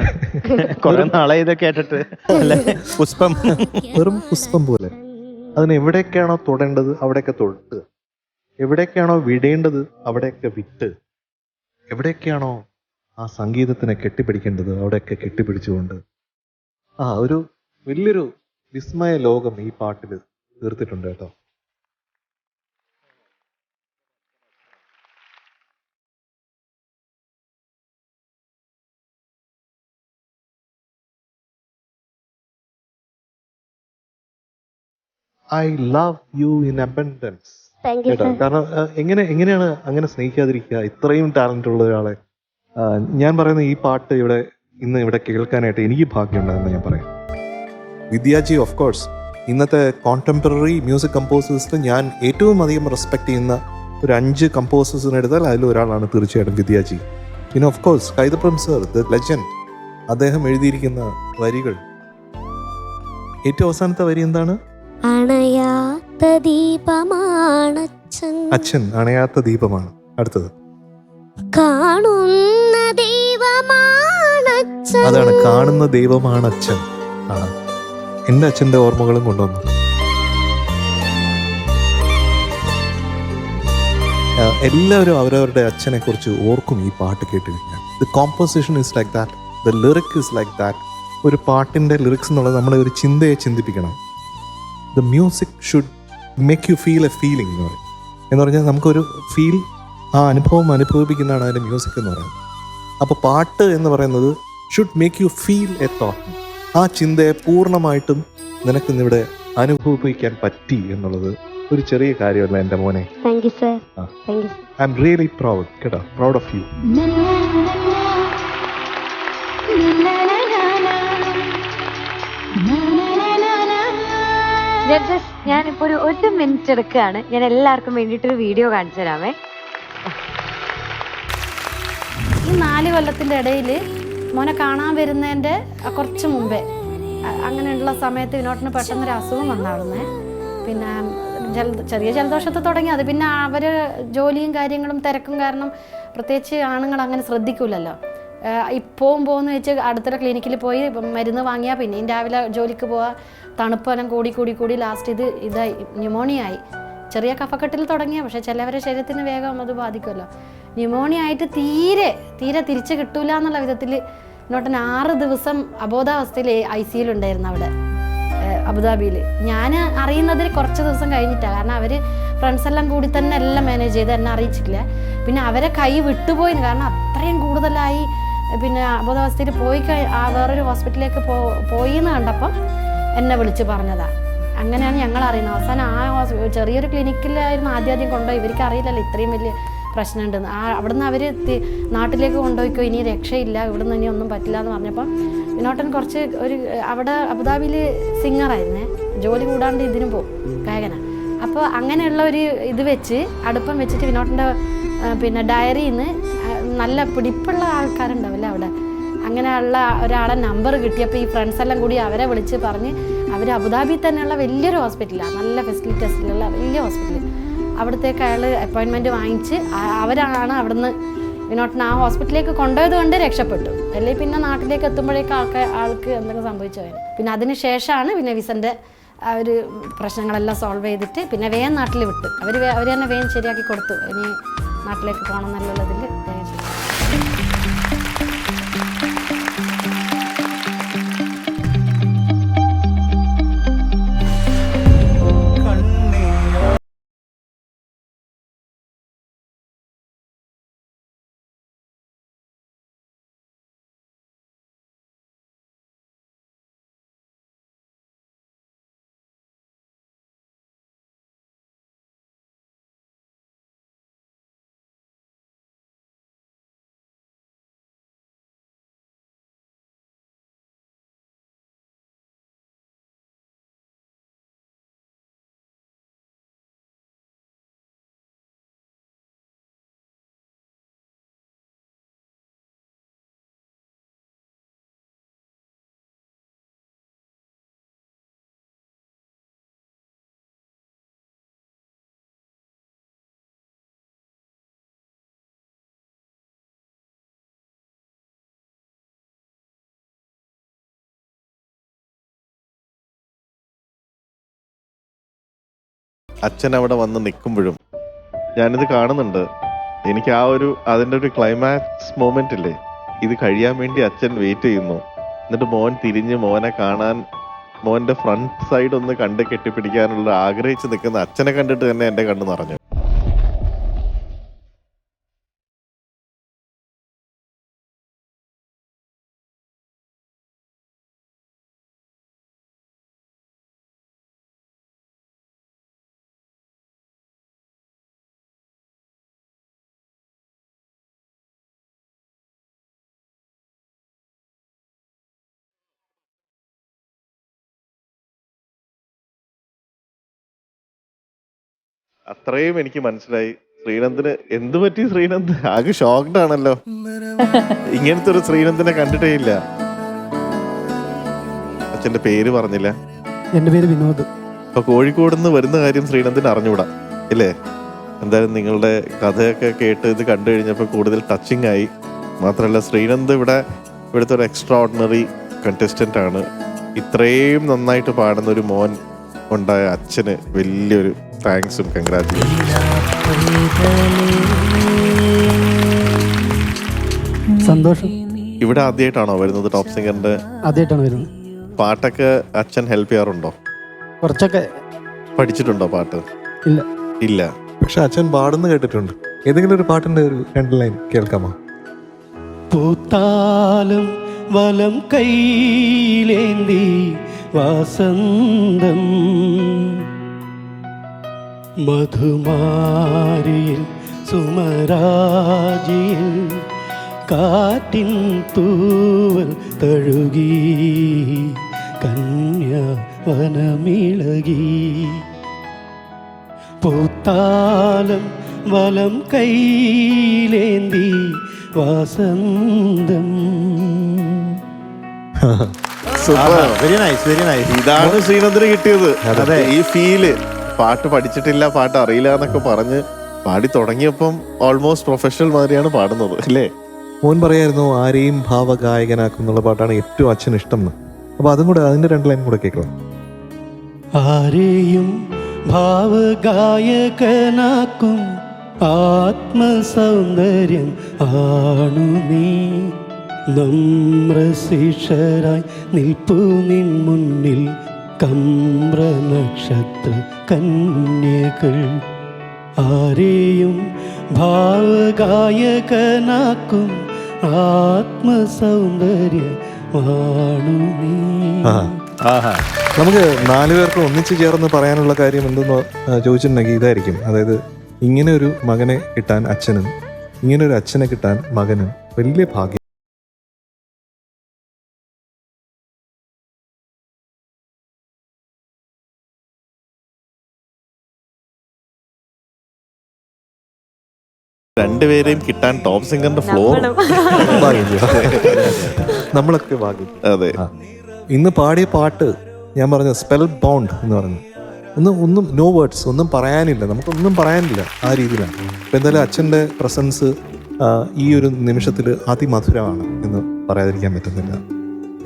കുറെ നാളെ ഇതൊക്കെ കേട്ടിട്ട് അല്ലേ? പുഷ്പം, വെറും പുഷ്പം പോലെ. അതിന് എവിടേക്കാണോ തൊടേണ്ടത് അവിടെയൊക്കെ തൊട്ട്, എവിടേക്കാണോ വിടേണ്ടത് അവിടെയൊക്കെ വിട്ട്, എവിടേക്കാണോ ആ സംഗീതത്തിനെ കെട്ടിപ്പിടിക്കേണ്ടത് അവിടെയൊക്കെ കെട്ടിപ്പിടിച്ചുകൊണ്ട് ഒരു വലിയൊരു വിസ്മയ ലോകം ഈ പാട്ടിൽ തീർത്തിട്ടുണ്ട് കേട്ടോ. I love you in abundance. കാരണം എങ്ങനെയാണ് അങ്ങനെ സ്നേഹിക്കാതിരിക്കുക ഇത്രയും ടാലന്റ് ഉള്ള ഒരാളെ? ഞാൻ പറയുന്ന ഈ പാട്ട് ഇന്ന് ഇവിടെ കേൾക്കാനായിട്ട് എനിക്ക് ഭാഗ്യമുണ്ടെന്ന് ഞാൻ പറയാം. വിദ്യാജി ഓഫ് കോഴ്സ് ഇന്നത്തെ കോണ്ടംപററി മ്യൂസിക് കമ്പോസേഴ്സിൽ ഞാൻ ഏറ്റവും അധികം റെസ്പെക്ട് ചെയ്യുന്ന ഒരു 5 കമ്പോസേഴ്സിനെ എടുത്താൽ അതിലൊരാളാണ് തീർച്ചയായിട്ടും വിദ്യാജി. പിന്നെ of course Kaithapram sir, the legend. അദ്ദേഹം എഴുതിയിരിക്കുന്ന വരികൾ, ഏറ്റവും അവസാനത്തെ വരി എന്താണ്? അണയാത്ത ദീപമാണ് അച്ഛൻ, അണയാത്ത ദീപമാണ്. അടുത്തത് കാണുന്ന ദൈവമാണ്, അതാണ് കാണുന്ന ദൈവമാണ് അച്ഛൻ. എൻ്റെ അച്ഛൻ്റെ ഓർമ്മകളും കൊണ്ടുവന്നു. എല്ലാവരും അവരവരുടെ അച്ഛനെ കുറിച്ച് ഓർക്കും ഈ പാട്ട് കേട്ട് കഴിഞ്ഞാൽ. The composition is like that, the lyric is like that. ഒരു പാട്ടിൻ്റെ ലിറിക്സ് എന്നുള്ളത് നമ്മളെ ഒരു ചിന്തയെ ചിന്തിപ്പിക്കണം. The music should make you feel a feeling എന്ന് പറഞ്ഞാൽ നമുക്കൊരു ഫീൽ, ആ അനുഭവം അനുഭവിപ്പിക്കുന്നതാണ് അതിൻ്റെ മ്യൂസിക് എന്ന് പറയുന്നത്. അപ്പോൾ പാട്ട് എന്ന് പറയുന്നത് should make you feel A thought. ആ ചിന്തയെ പൂർണ്ണമായിട്ടും നിനക്കിന്നിവിടെ അനുഭവിപ്പിക്കാൻ പറ്റി എന്നുള്ളത് ഒരു ചെറിയ കാര്യമല്ല എൻ്റെ മോനെ. Thank you sir. I am really proud കേട്ടോ, പ്രൗഡ് ഓഫ് യു. ഞാനിപ്പോ ഒരു മിനിറ്റ് എടുക്കുകയാണ്. ഞാൻ എല്ലാവർക്കും വേണ്ടിയിട്ടൊരു വീഡിയോ കാണിച്ചു തരാമേ. ഈ 4 കൊല്ലത്തിൻ്റെ ഇടയിൽ മോനെ കാണാൻ വരുന്നതിൻ്റെ കുറച്ച് മുമ്പേ അങ്ങനെയുള്ള സമയത്ത് വിനോട്ടിന് പെട്ടെന്നൊരു അസുഖം വന്നായിരുന്നേ. പിന്നെ ചെറിയ ജലദോഷത്തെ തുടങ്ങി. അത് പിന്നെ അവർ ജോലിയും കാര്യങ്ങളും തിരക്കും കാരണം പ്രത്യേകിച്ച് ആണുങ്ങൾ അങ്ങനെ ശ്രദ്ധിക്കില്ലല്ലോ. പോകുമെന്ന് വെച്ച് അടുത്തുള്ള ക്ലിനിക്കിൽ പോയി മരുന്ന് വാങ്ങിയാൽ പിന്നെയും രാവിലെ ജോലിക്ക് പോവാ, തണുപ്പെല്ലാം കൂടി ലാസ്റ്റ് ഇതായി ന്യൂമോണിയ ആയി. ചെറിയ കഫക്കെട്ടിൽ തുടങ്ങിയ, പക്ഷേ ചിലവരുടെ ശരീരത്തിന് വേഗം അത് ബാധിക്കുമല്ലോ. ന്യൂമോണിയ ആയിട്ട് തീരെ തിരിച്ച് കിട്ടൂല എന്നുള്ള വിധത്തിൽ നോട്ടൻ 6 ദിവസം അബോധാവസ്ഥയിൽ ICU ഉണ്ടായിരുന്നു അവിടെ അബുദാബിയിൽ. ഞാൻ അറിയുന്നതിൽ കുറച്ച് ദിവസം കഴിഞ്ഞിട്ടാണ്. കാരണം അവർ ഫ്രണ്ട്സെല്ലാം കൂടി തന്നെ എല്ലാം മാനേജ് ചെയ്ത് എന്നെ അറിയിച്ചിട്ടില്ല. പിന്നെ അവരെ കൈ വിട്ടുപോയി, കാരണം അത്രയും കൂടുതലായി. പിന്നെ അബോധാവസ്ഥയിൽ വേറൊരു ഹോസ്പിറ്റലിലേക്ക് പോയി എന്ന് കണ്ടപ്പം എന്നെ വിളിച്ച് പറഞ്ഞതാണ്. അങ്ങനെയാണ് ഞങ്ങൾ അറിയുന്നത്. അവസാനം ചെറിയൊരു ക്ലിനിക്കിലായിരുന്നു ആദ്യം കൊണ്ടുപോയി. ഇവർക്ക് അറിയില്ലല്ലോ ഇത്രയും വലിയ പ്രശ്നമുണ്ടെന്ന്. അവിടുന്ന് അവർ നാട്ടിലേക്ക് കൊണ്ടുപോയിക്കോ, ഇനി രക്ഷയില്ല, ഇവിടുന്ന് ഇനി ഒന്നും പറ്റില്ല എന്ന് പറഞ്ഞപ്പോൾ വിനോട്ടൻ കുറച്ച് അവിടെ അബുദാബിയിൽ സിംഗറായിരുന്നേ, ജോലി കൂടാണ്ട് ഇതിനും പോകും, ഗായകനാണ്. അപ്പോൾ അങ്ങനെയുള്ള ഒരു ഇത് വെച്ച് അടുപ്പം വെച്ചിട്ട് വിനോട്ടൻ്റെ പിന്നെ ഡയറിയിൽ നിന്ന് നല്ല പിടിപ്പുള്ള ആൾക്കാരുണ്ടാവില്ല അവിടെ, അങ്ങനെയുള്ള ഒരാളെ നമ്പർ കിട്ടിയപ്പോൾ ഈ ഫ്രണ്ട്സെല്ലാം കൂടി അവരെ വിളിച്ച് പറഞ്ഞ് അവർ അബുദാബിയിൽ തന്നെയുള്ള വലിയൊരു ഹോസ്പിറ്റലാണ്, നല്ല ഫെസിലിറ്റീസിലുള്ള വലിയ ഹോസ്പിറ്റൽ, അവിടത്തേക്ക് അയാൾ അപ്പോയിൻമെൻറ്റ് വാങ്ങിച്ച് അവരാണ് അവിടുന്ന് വിനോട്ടിനെ ആ ഹോസ്പിറ്റലിലേക്ക് കൊണ്ടുപോയത് കൊണ്ട് രക്ഷപ്പെട്ടു. അല്ലെങ്കിൽ പിന്നെ നാട്ടിലേക്ക് എത്തുമ്പോഴേക്കും ആൾക്ക് എന്തെങ്കിലും സംഭവിച്ചു പോയത്. പിന്നെ അതിന് ശേഷമാണ് പിന്നെ വിസൻ്റെ ആ ഒരു പ്രശ്നങ്ങളെല്ലാം സോൾവ് ചെയ്തിട്ട് പിന്നെ വേഗം നാട്ടിൽ വിട്ട് അവർ തന്നെ വേഗം ശരിയാക്കി കൊടുത്തു. ഇനി നാട്ടിലേക്ക് പോകണം എന്നുള്ളതിൽ വേഗം ചെയ്തു. അച്ഛൻ അവിടെ വന്ന് നിൽക്കുമ്പോഴും ഞാനിത് കാണുന്നുണ്ട്. എനിക്ക് അതിൻ്റെ ഒരു ക്ലൈമാക്സ് മൊമെന്റ് ഇല്ലേ, ഇത് കഴിയാൻ വേണ്ടി അച്ഛൻ വെയിറ്റ് ചെയ്യുന്നു. എന്നിട്ട് മോൻ തിരിഞ്ഞ് മോനെ കാണാൻ, മോന്റെ ഫ്രണ്ട് സൈഡ് ഒന്ന് കണ്ട് കെട്ടിപ്പിടിക്കാനുള്ള ആഗ്രഹിച്ച് നിൽക്കുന്ന അച്ഛനെ കണ്ടിട്ട് തന്നെ എൻ്റെ കണ്ണ് നിറഞ്ഞു. അത്രയും എനിക്ക് മനസ്സിലായി. ശ്രീനന്ദിന് എന്ത് പറ്റി? ശ്രീനന്ദ് ആകെ ഷോക്ക്ഡ് ആണല്ലോ. ഇങ്ങനത്തെ ഒരു ശ്രീനന്ദിനെ കണ്ടിട്ടേ ഇല്ല. അച്ഛന്റെ പേര് പറഞ്ഞില്ല. എന്റെ പേര് വിനോദ്. അപ്പൊ കോഴിക്കോട് നിന്ന് വരുന്ന കാര്യം ശ്രീനന്ദിന് അറിഞ്ഞൂടാ ഇല്ലേ? എന്തായാലും നിങ്ങളുടെ കഥയൊക്കെ കേട്ട് ഇത് കണ്ടു കഴിഞ്ഞപ്പോൾ കൂടുതൽ ടച്ചിങ് ആയി. മാത്രമല്ല ശ്രീനന്ദ് ഇവിടുത്തെ ഒരു എക്സ്ട്രാ ഓർഡിനറി കണ്ടസ്റ്റന്റ് ആണ്. ഇത്രയും നന്നായിട്ട് പാടുന്ന ഒരു മോൻ ഉണ്ടായ അച്ഛന് വലിയൊരു താങ്ക്സും കൺഗ്രാറ്റുലേഷൻസും. സന്തോഷം. ഇവിടെ ആദ്യമായിട്ടാണോ വരുന്നത് ടോപ്പ് സിംഗറിന്റെ? ആദ്യമായിട്ടാണ് വരുന്നത്. പാട്ടൊക്കെ അച്ഛൻ ഹെൽപ്പ് ചെയ്യാറുണ്ടോ? കുറച്ചൊക്കെ. പഠിച്ചിട്ടുണ്ടോ പാട്ട്? ഇല്ല. ഇല്ല. പക്ഷെ അച്ഛൻ പാടുന്ന കേട്ടിട്ടുണ്ട്. ഏതെങ്കിലും ഒരു പാട്ടിന്റെ ഒരു 2 ലൈൻ കേൾക്കാമോ? പൂത്താലും വലം കൈയിലേന്തി വാസന്തം മധുമാരിയിൽ സുമരാജിയിൽ കാറ്റിൻ തൂവൽ തഴുകി കന്യാവനമിളകി പൂത്താലം വലം കൈയിലേന്തി വാസന്തം. Very nice, very nice. ഇതാണ് ശ്രീനന്ദിന് കിട്ടിയത്. അതെ. ഈ ഫീല്. പാട്ട് പഠിച്ചിട്ടില്ല, പാട്ട് അറിയില്ല എന്നൊക്കെ പറഞ്ഞ് പാടി തുടങ്ങിയപ്പം ഓൾമോസ്റ്റ് പ്രൊഫഷണൽ മാതിരിയാണ് പാടുന്നത് അല്ലേ? മോൻ പറയായിരുന്നു ആരെയും ഭാവഗായകനാക്കും എന്നുള്ള പാട്ടാണ് ഏറ്റവും അച്ഛന് ഇഷ്ടം എന്ന്. അപ്പൊ അതും കൂടെ, അതിന്റെ 2 ലൈൻ കൂടെ കേൾക്കണം. ആരെയും ഭാവഗായകനാക്കും ആത്മസൗന്ദര്യം ആണു നീ, നമ്രശിഷരായി നിൽപ്പു നിൻ മുന്നിൽ കമ്ര നക്ഷത്ര കന്യകൾ. ആരെയും ഭാവഗായകനാക്കും ആത്മസൗന്ദര്യമാണു നീ. നമുക്ക് 4 പേർക്ക് ഒന്നിച്ചു ചേർന്ന് പറയാനുള്ള കാര്യം എന്തെന്ന് ചോദിച്ചിട്ടുണ്ടെങ്കിൽ ഇതായിരിക്കും. അതായത് ഇങ്ങനെ ഒരു മകനെ കിട്ടാൻ അച്ഛനും ഇങ്ങനെ ഒരു അച്ഛനെ കിട്ടാൻ മകനും വലിയ ഭാഗ്യം. രണ്ടുപേരെയും കിട്ടാൻ ടോപ്പ് സിംഗറിന്റെ ഫ്ലോർ നമ്മളൊക്കെ ഭാഗ്യം. അതെ. ഇന്ന് പാടിയ പാട്ട് ഞാൻ പറഞ്ഞ സ്പെൽ ബൗണ്ട് എന്ന് പറഞ്ഞു. ഒന്നും നോ വേർഡ്സ്, ഒന്നും പറയാനില്ല, നമുക്കൊന്നും പറയാനില്ല ആ രീതിയിലാണ്. അപ്പം എന്തായാലും അച്ഛൻ്റെ പ്രസൻസ് ഈ ഒരു നിമിഷത്തിൽ അതിമധുരമാണ് എന്ന് പറയാതിരിക്കാൻ പറ്റുന്നില്ല.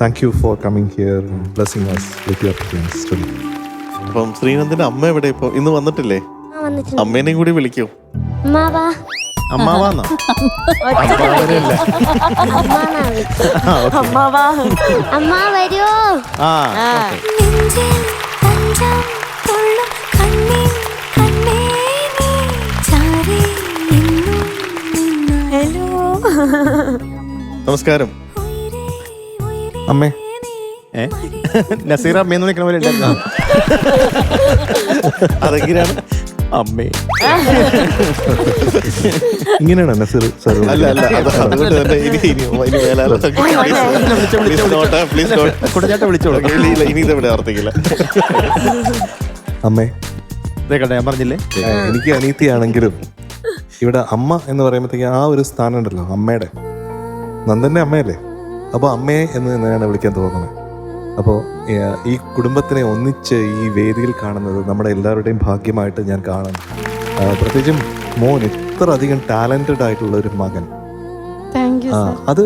Thank you for coming here and blessing us with your presence today. അപ്പം ശ്രീനന്ദിന്റെ അമ്മ എവിടെ? ഇപ്പൊ ഇന്ന് വന്നിട്ടില്ലേ? അമ്മേനെയും കൂടി വിളിക്കൂ. അമ്മാവാന്നോ? അമ്മാവരല്ലേ? അമ്മാവാ അമ്മ വരുമോ? ആ ഓക്കെ. ഹലോ നമസ്കാരം. അമ്മേ ഏ നസീർ അമ്മയെന്ന് വിളിക്കണ പോലെ ഉണ്ടായിരുന്നു. അതെങ്ങനെയാണ് അമ്മേ? ഇങ്ങനെയാണോ നസീർ സാർ? അല്ല അല്ല, അതുകൊണ്ട് തന്നെ ഇനി വേലാല പ്ലീസ് കുടഞ്ഞാട്ട വിളിച്ചോളൂ. ഇനി ഇതെവിടെ ആവർത്തിക്കില്ല. അമ്മേ, ഇതേ കേട്ടോ ഞാൻ പറഞ്ഞില്ലേ, എനിക്ക് അനീതിയാണെങ്കിലും ഇവിടെ അമ്മ എന്ന് പറയുമ്പോഴത്തേക്ക് ആ ഒരു സ്ഥാനം ഉണ്ടല്ലോ അമ്മയുടെ, നന്ദന്റെ അമ്മയല്ലേ, അപ്പോൾ അമ്മയെ എന്ന് തന്നെയാണ് വിളിക്കാൻ തോന്നുന്നത്. അപ്പോൾ ഈ കുടുംബത്തിനെ ഒന്നിച്ച് ഈ വേദിയിൽ കാണുന്നത് നമ്മുടെ എല്ലാവരുടെയും ഭാഗ്യമായിട്ട് ഞാൻ കാണുന്നു. പ്രത്യേകിച്ചും മോൻ ഇത്ര അധികം ടാലൻറ്റഡ് ആയിട്ടുള്ള ഒരു മകൻ, അത്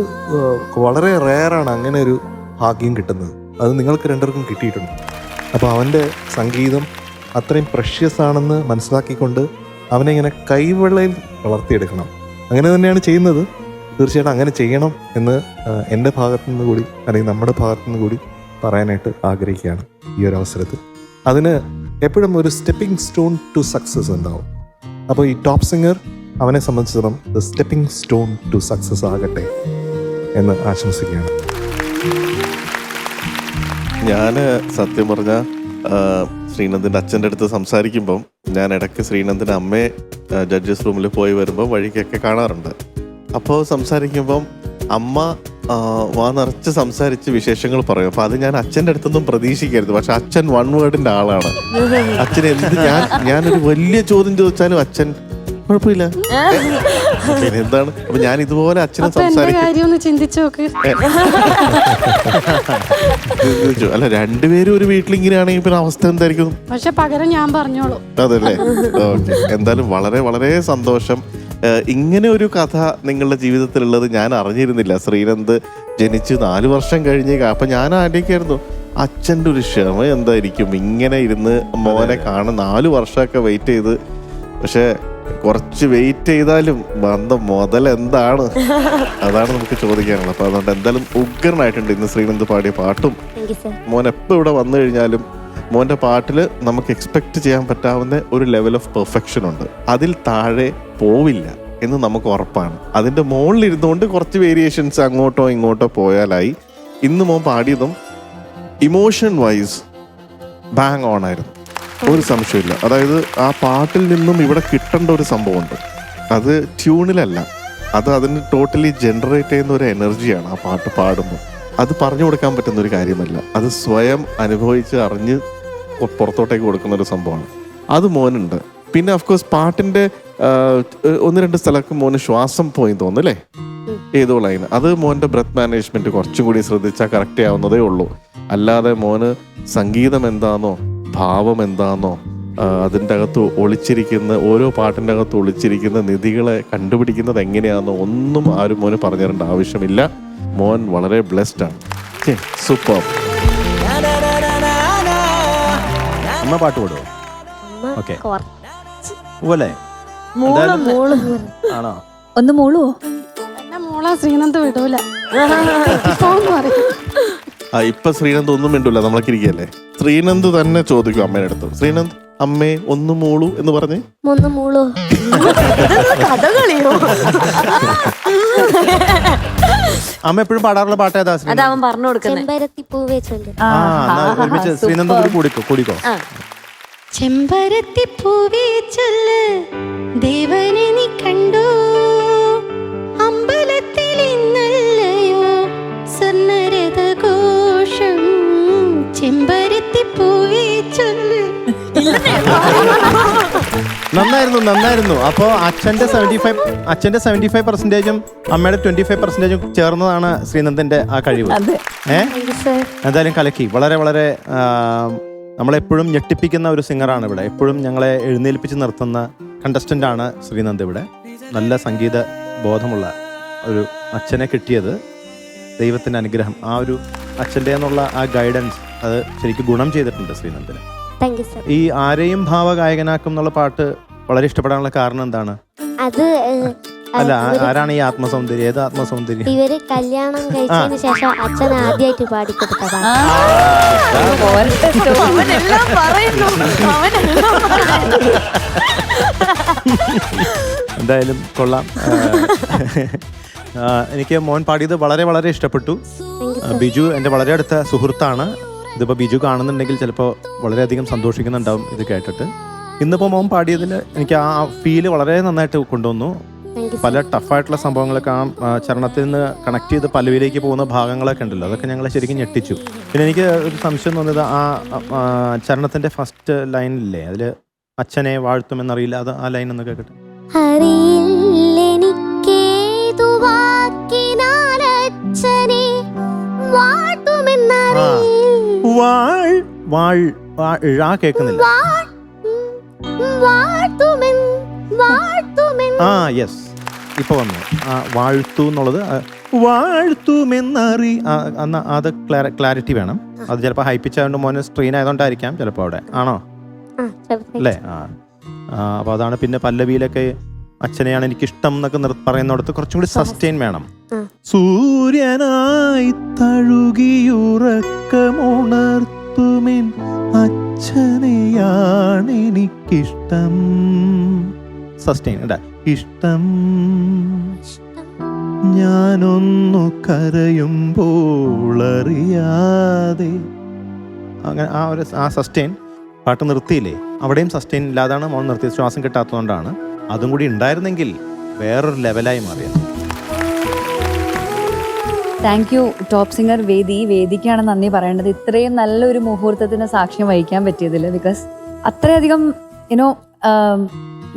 വളരെ റെയറാണ് അങ്ങനെ ഒരു ഭാഗ്യം കിട്ടുന്നത്. അത് നിങ്ങൾക്ക് രണ്ടുപേർക്കും കിട്ടിയിട്ടുണ്ട്. അപ്പോൾ അവൻ്റെ സംഗീതം അത്രയും പ്രഷ്യസ് ആണെന്ന് മനസ്സിലാക്കിക്കൊണ്ട് അവനെ ഇങ്ങനെ കൈവെള്ളയിൽ വളർത്തിയെടുക്കണം. അങ്ങനെ തന്നെയാണ് ചെയ്യുന്നത്. തീർച്ചയായിട്ടും അങ്ങനെ ചെയ്യണം എന്ന് എൻ്റെ ഭാഗത്തു നിന്ന് കൂടി അല്ലെങ്കിൽ നമ്മുടെ ഭാഗത്തു നിന്ന് കൂടി പറയാനായിട്ട് ആഗ്രഹിക്കുകയാണ് ഈ ഒരു അവസരത്തിൽ. അതിന് എപ്പോഴും ഒരു സ്റ്റെപ്പിംഗ് സ്റ്റോൺ ടു സക്സസ് ഉണ്ടാവും. അപ്പോൾ ഈ ടോപ്പ് സിംഗർ അവനെ സംബന്ധിച്ചിടത്തോളം the stepping stone to success ആകട്ടെ എന്ന് ആശംസിക്കുകയാണ്. ഞാൻ സത്യം പറഞ്ഞ ശ്രീനന്ദിൻ്റെ അച്ഛൻ്റെ അടുത്ത് സംസാരിക്കുമ്പം ഞാൻ ഇടയ്ക്ക് ശ്രീനന്ദിൻ്റെ അമ്മയെ ജഡ്ജസ് റൂമിൽ പോയി വരുമ്പോൾ വഴിക്കൊക്കെ കാണാറുണ്ട്. അപ്പോൾ സംസാരിക്കുമ്പം അമ്മ വാ നിറച്ച് സംസാരിച്ച് വിശേഷങ്ങൾ പറയും. അപ്പോൾ അത് ഞാൻ അച്ഛൻ്റെ അടുത്തൊന്നും പ്രതീക്ഷിക്കരുത്. പക്ഷെ അച്ഛൻ വൺ വേർഡിൻ്റെ ആളാണ്. അച്ഛൻ എന്ത് ഞാനൊരു വലിയ ചോദ്യം ചോദിച്ചാലും അച്ഛൻ കുഴപ്പമില്ല, പിന്നെ എന്താണ്. അപ്പൊ ഞാൻ ഇതുപോലെ അച്ഛനെ സംസാരിക്കും. അല്ല, രണ്ടുപേരും ഒരു വീട്ടിൽ ഇങ്ങനെയാണെങ്കിൽ പിന്നെ അവസ്ഥ എന്തായിരിക്കും? പക്ഷെ പകരം ഞാൻ പറഞ്ഞോളൂ. അതല്ലേ, ഓക്കെ. എന്തായാലും വളരെ വളരെ സന്തോഷം. ഇങ്ങനെ ഒരു കഥ നിങ്ങളുടെ ജീവിതത്തിലുള്ളത് ഞാൻ അറിഞ്ഞിരുന്നില്ല. ശ്രീനന്ദ് ജനിച്ച് 4 വർഷം കഴിഞ്ഞ്. അപ്പൊ ഞാൻ ആലോചിക്കായിരുന്നു അച്ഛൻ്റെ ഒരു ക്ഷമ എന്തായിരിക്കും, ഇങ്ങനെ ഇരുന്ന് മോനെ കാണാൻ 4 വർഷമൊക്കെ വെയിറ്റ് ചെയ്ത്. പക്ഷെ കുറച്ച് വെയിറ്റ് ചെയ്താലും ബന്ധം മുതൽ എന്താണ്, അതാണ് നമുക്ക് ചോദിക്കാനുള്ളത്. അപ്പൊ അതുകൊണ്ട് എന്തായാലും ഉഗ്രനായിട്ടുണ്ട് ഇന്ന് ശ്രീനന്ദ് പാടിയ പാട്ടും. മോൻ എപ്പോൾ ഇവിടെ വന്നു കഴിഞ്ഞാലും മോൻ്റെ പാട്ടിൽ നമുക്ക് എക്സ്പെക്ട് ചെയ്യാൻ പറ്റാവുന്ന ഒരു ലെവൽ ഓഫ് പെർഫെക്ഷൻ ഉണ്ട്. അതിൽ താഴെ പോവില്ല എന്ന് നമുക്ക് ഉറപ്പാണ്. അതിൻ്റെ മുകളിൽ ഇരുന്നുകൊണ്ട് കുറച്ച് വേരിയേഷൻസ് അങ്ങോട്ടോ ഇങ്ങോട്ടോ പോയാലായി. ഇന്ന് മോൻ പാടിയതും ഇമോഷൻ വൈസ് ബാങ് ഓൺ ആയിരുന്നു, ഒരു സംശയമില്ല. അതായത് ആ പാട്ടിൽ നിന്നും ഇവിടെ കിട്ടേണ്ട ഒരു സംഭവമുണ്ട്. അത് ട്യൂണിലല്ല, അത് അതിന് ടോട്ടലി ജനറേറ്റ് ചെയ്യുന്ന ഒരു എനർജിയാണ് ആ പാട്ട് പാടുമ്പോൾ. അത് പറഞ്ഞു കൊടുക്കാൻ പറ്റുന്ന ഒരു കാര്യമല്ല, അത് സ്വയം അനുഭവിച്ച് അറിഞ്ഞ് പുറത്തോട്ടേക്ക് കൊടുക്കുന്ന ഒരു സംഭവമാണ്. അത് മോനുണ്ട്. പിന്നെ അഫ്കോഴ്സ് പാട്ടിൻ്റെ 1-2 സ്ഥലത്ത് മോന് ശ്വാസം പോയി തോന്നുന്നു, അല്ലേ? ഏതോ ലൈന് അത് മോൻ്റെ ബ്രെത്ത് മാനേജ്മെന്റ് കുറച്ചും കൂടി ശ്രദ്ധിച്ചാൽ കറക്റ്റ് ആവുന്നതേ ഉള്ളൂ. അല്ലാതെ മോന് സംഗീതം എന്താണെന്നോ ഭാവം എന്താണെന്നോ അതിൻ്റെ അകത്ത് ഒളിച്ചിരിക്കുന്ന ഓരോ പാട്ടിൻ്റെ അകത്ത് ഒളിച്ചിരിക്കുന്ന നിധികളെ കണ്ടുപിടിക്കുന്നത് എങ്ങനെയാണെന്നോ ഒന്നും ആരും മോന് പറഞ്ഞു തരേണ്ട ആവശ്യമില്ല. മോൻ വളരെ ബ്ലെസ്ഡ് ആണ്. സൂപ്പർ. അമ്മ പാട്ട് പാടുമോ? ഓക്കെ പോലെ ആണോ? ഒന്ന് മൂളുവോ? എന്നെ മോളെ ശ്രീനന്ദ് വിടൂല. ഇപ്പൊ ശ്രീനന്ദ് ഒന്നും മിണ്ടൂല, നമ്മളൊക്കെ ഇരിക്കല്ലേ. ശ്രീനന്ദ് തന്നെ ചോദിക്കും അമ്മേടെ അടുത്ത്, ശ്രീനന്ദ് അമ്മേ ഒന്ന് മൂളു എന്ന് പറഞ്ഞേ. കഥകളിയോ? അമ്മ എപ്പോഴും പാടാറുള്ള പാട്ട് ഏതാ? അതവൻ പറഞ്ഞു കൊടുക്കുന്നത്. ഒരുമിച്ച് ശ്രീനന്ദ് കൂടിക്കോ. ചെമ്പരത്തിപ്പൂവേ ചൊല്ല് ദേവനെ നീ കണ്ടു, അമ്പലത്തിൽ ഇന്നല്ലയോ സ്വർണ്ണരഥഘോഷം. ചെമ്പരത്തിപ്പൂവേ ചൊല്ല്. നന്നായിരുന്നു. അപ്പോ അച്ഛന്റെ 75% അമ്മയുടെ 25% ചേർന്നതാണ് ശ്രീനന്ദിന്റെ ആ കഴിവ്. എന്തായാലും കലക്കി. വളരെ വളരെ നമ്മളെപ്പോഴും ഞെട്ടിപ്പിക്കുന്ന ഒരു സിംഗറാണ് ഇവിടെ. എപ്പോഴും ഞങ്ങളെ എഴുന്നേൽപ്പിച്ച് നിർത്തുന്ന കണ്ടസ്റ്റന്റ് ആണ് ശ്രീനന്ദ് ഇവിടെ. നല്ല സംഗീത ബോധമുള്ള ഒരു അച്ഛനെ കിട്ടിയത് ദൈവത്തിന്റെ അനുഗ്രഹം. ആ ഒരു അച്ഛൻ്റെ എന്നുള്ള ആ ഗൈഡൻസ് അത് ശരിക്കും ഗുണം ചെയ്തിട്ടുണ്ട് ശ്രീനന്ദിന്. ഈ ആരെയും ഭാവഗായകനാക്കും എന്നുള്ള പാട്ട് വളരെ ഇഷ്ടപ്പെടാനുള്ള കാരണം എന്താണ്? അത് അല്ല ആരാണ് ഈ ആത്മസൗന്ദര്യം? ഏത് ആത്മസൗന്ദര്യം? ഇവര് കല്യാണം കഴിച്ചതിന് ശേഷം അച്ഛൻ ആദ്യമായിട്ട് പാടിക്കൊടുത്തതാണ്. അവനെല്ലാം പറയുന്നു, അവനെല്ലാം പറയുന്നു. എന്തായാലും കൊള്ളാം. എനിക്ക് മോൻ പാടിയത് വളരെ വളരെ ഇഷ്ടപ്പെട്ടു. ബിജു എൻ്റെ വളരെ അടുത്ത സുഹൃത്താണ്. ഇതിപ്പോൾ ബിജു കാണുന്നുണ്ടെങ്കിൽ ചിലപ്പോൾ വളരെയധികം സന്തോഷിക്കുന്നുണ്ടാവും ഇത് കേട്ടിട്ട്. ഇന്നിപ്പോൾ മോൻ പാടിയതിൽ എനിക്ക് ആ ഫീല് വളരെ നന്നായിട്ട് കൊണ്ടുവന്നു. പല ടഫായിട്ടുള്ള സംഭവങ്ങളൊക്കെ ആ ചരണത്തിൽ നിന്ന് കണക്ട് ചെയ്ത് പല്ലവിയിലേക്ക് പോകുന്ന ഭാഗങ്ങളൊക്കെ ഉണ്ടല്ലോ, അതൊക്കെ ഞങ്ങളെ ശരിക്കും ഞെട്ടിച്ചു. പിന്നെ എനിക്ക് ഒരു സംശയം തോന്നിയത് ആ ചരണത്തിൻ്റെ ഫസ്റ്റ് ലൈനില്ലേ, അതിൽ അച്ഛനെ വാഴ്ത്തുമെന്നറിയില്ല, അത് ആ ലൈൻ ഒന്ന് കേൾക്കട്ടെ. കേൾക്കുന്നില്ല. ആ യെസ്, ഇപ്പൊ വന്നു. വാഴ്ത്തു എന്നുള്ളത് വാഴ്ത്തുമെന്നറി, അത് ക്ലാരിറ്റി വേണം. അത് ചിലപ്പോൾ ഹൈ പിച്ച് ആയതുകൊണ്ട് മോന് സ്ട്രെയിൻ ആയതുകൊണ്ടായിരിക്കാം ചിലപ്പോൾ അവിടെ. ആണോ? അല്ലേ? അപ്പൊ അതാണ്. പിന്നെ പല്ലവിയിലൊക്കെ അച്ഛനെയാണ് എനിക്കിഷ്ടം എന്നൊക്കെ പറയുന്നിടത്ത് കുറച്ചും കൂടി സസ്റ്റെയിൻ വേണം. സൂര്യനായി തഴുകിയുറക്കമുണർത്തുമിൻ അച്ഛനെയാണ് എനിക്കിഷ്ടം. സസ്റ്റെയിൻ ഇഷ്ടം. ഞാനൊന്നു കരയുമ്പോൾ അറിയാതെ, അങ്ങനെ ആ സസ്റ്റെയിൻ പാട്ട് നിർത്തിയില്ലേ, അവിടെയും സസ്റ്റെയിൻ ഇല്ലാതാണ് മോൻ നിർത്തിയത്. ശ്വാസം കിട്ടാത്തതുകൊണ്ടാണ്. അതും കൂടി ഉണ്ടായിരുന്നെങ്കിൽ വേറൊരു ലെവലായി മാറിയത്. താങ്ക് യു ടോപ്പ് സിംഗർ വേദി. വേദിക്കാണ് നന്ദി പറയേണ്ടത് ഇത്രയും നല്ലൊരു മുഹൂർത്തത്തിന് സാക്ഷ്യം വഹിക്കാൻ പറ്റിയതിൽ. ബിക്കോസ് അത്രയധികം യുനോ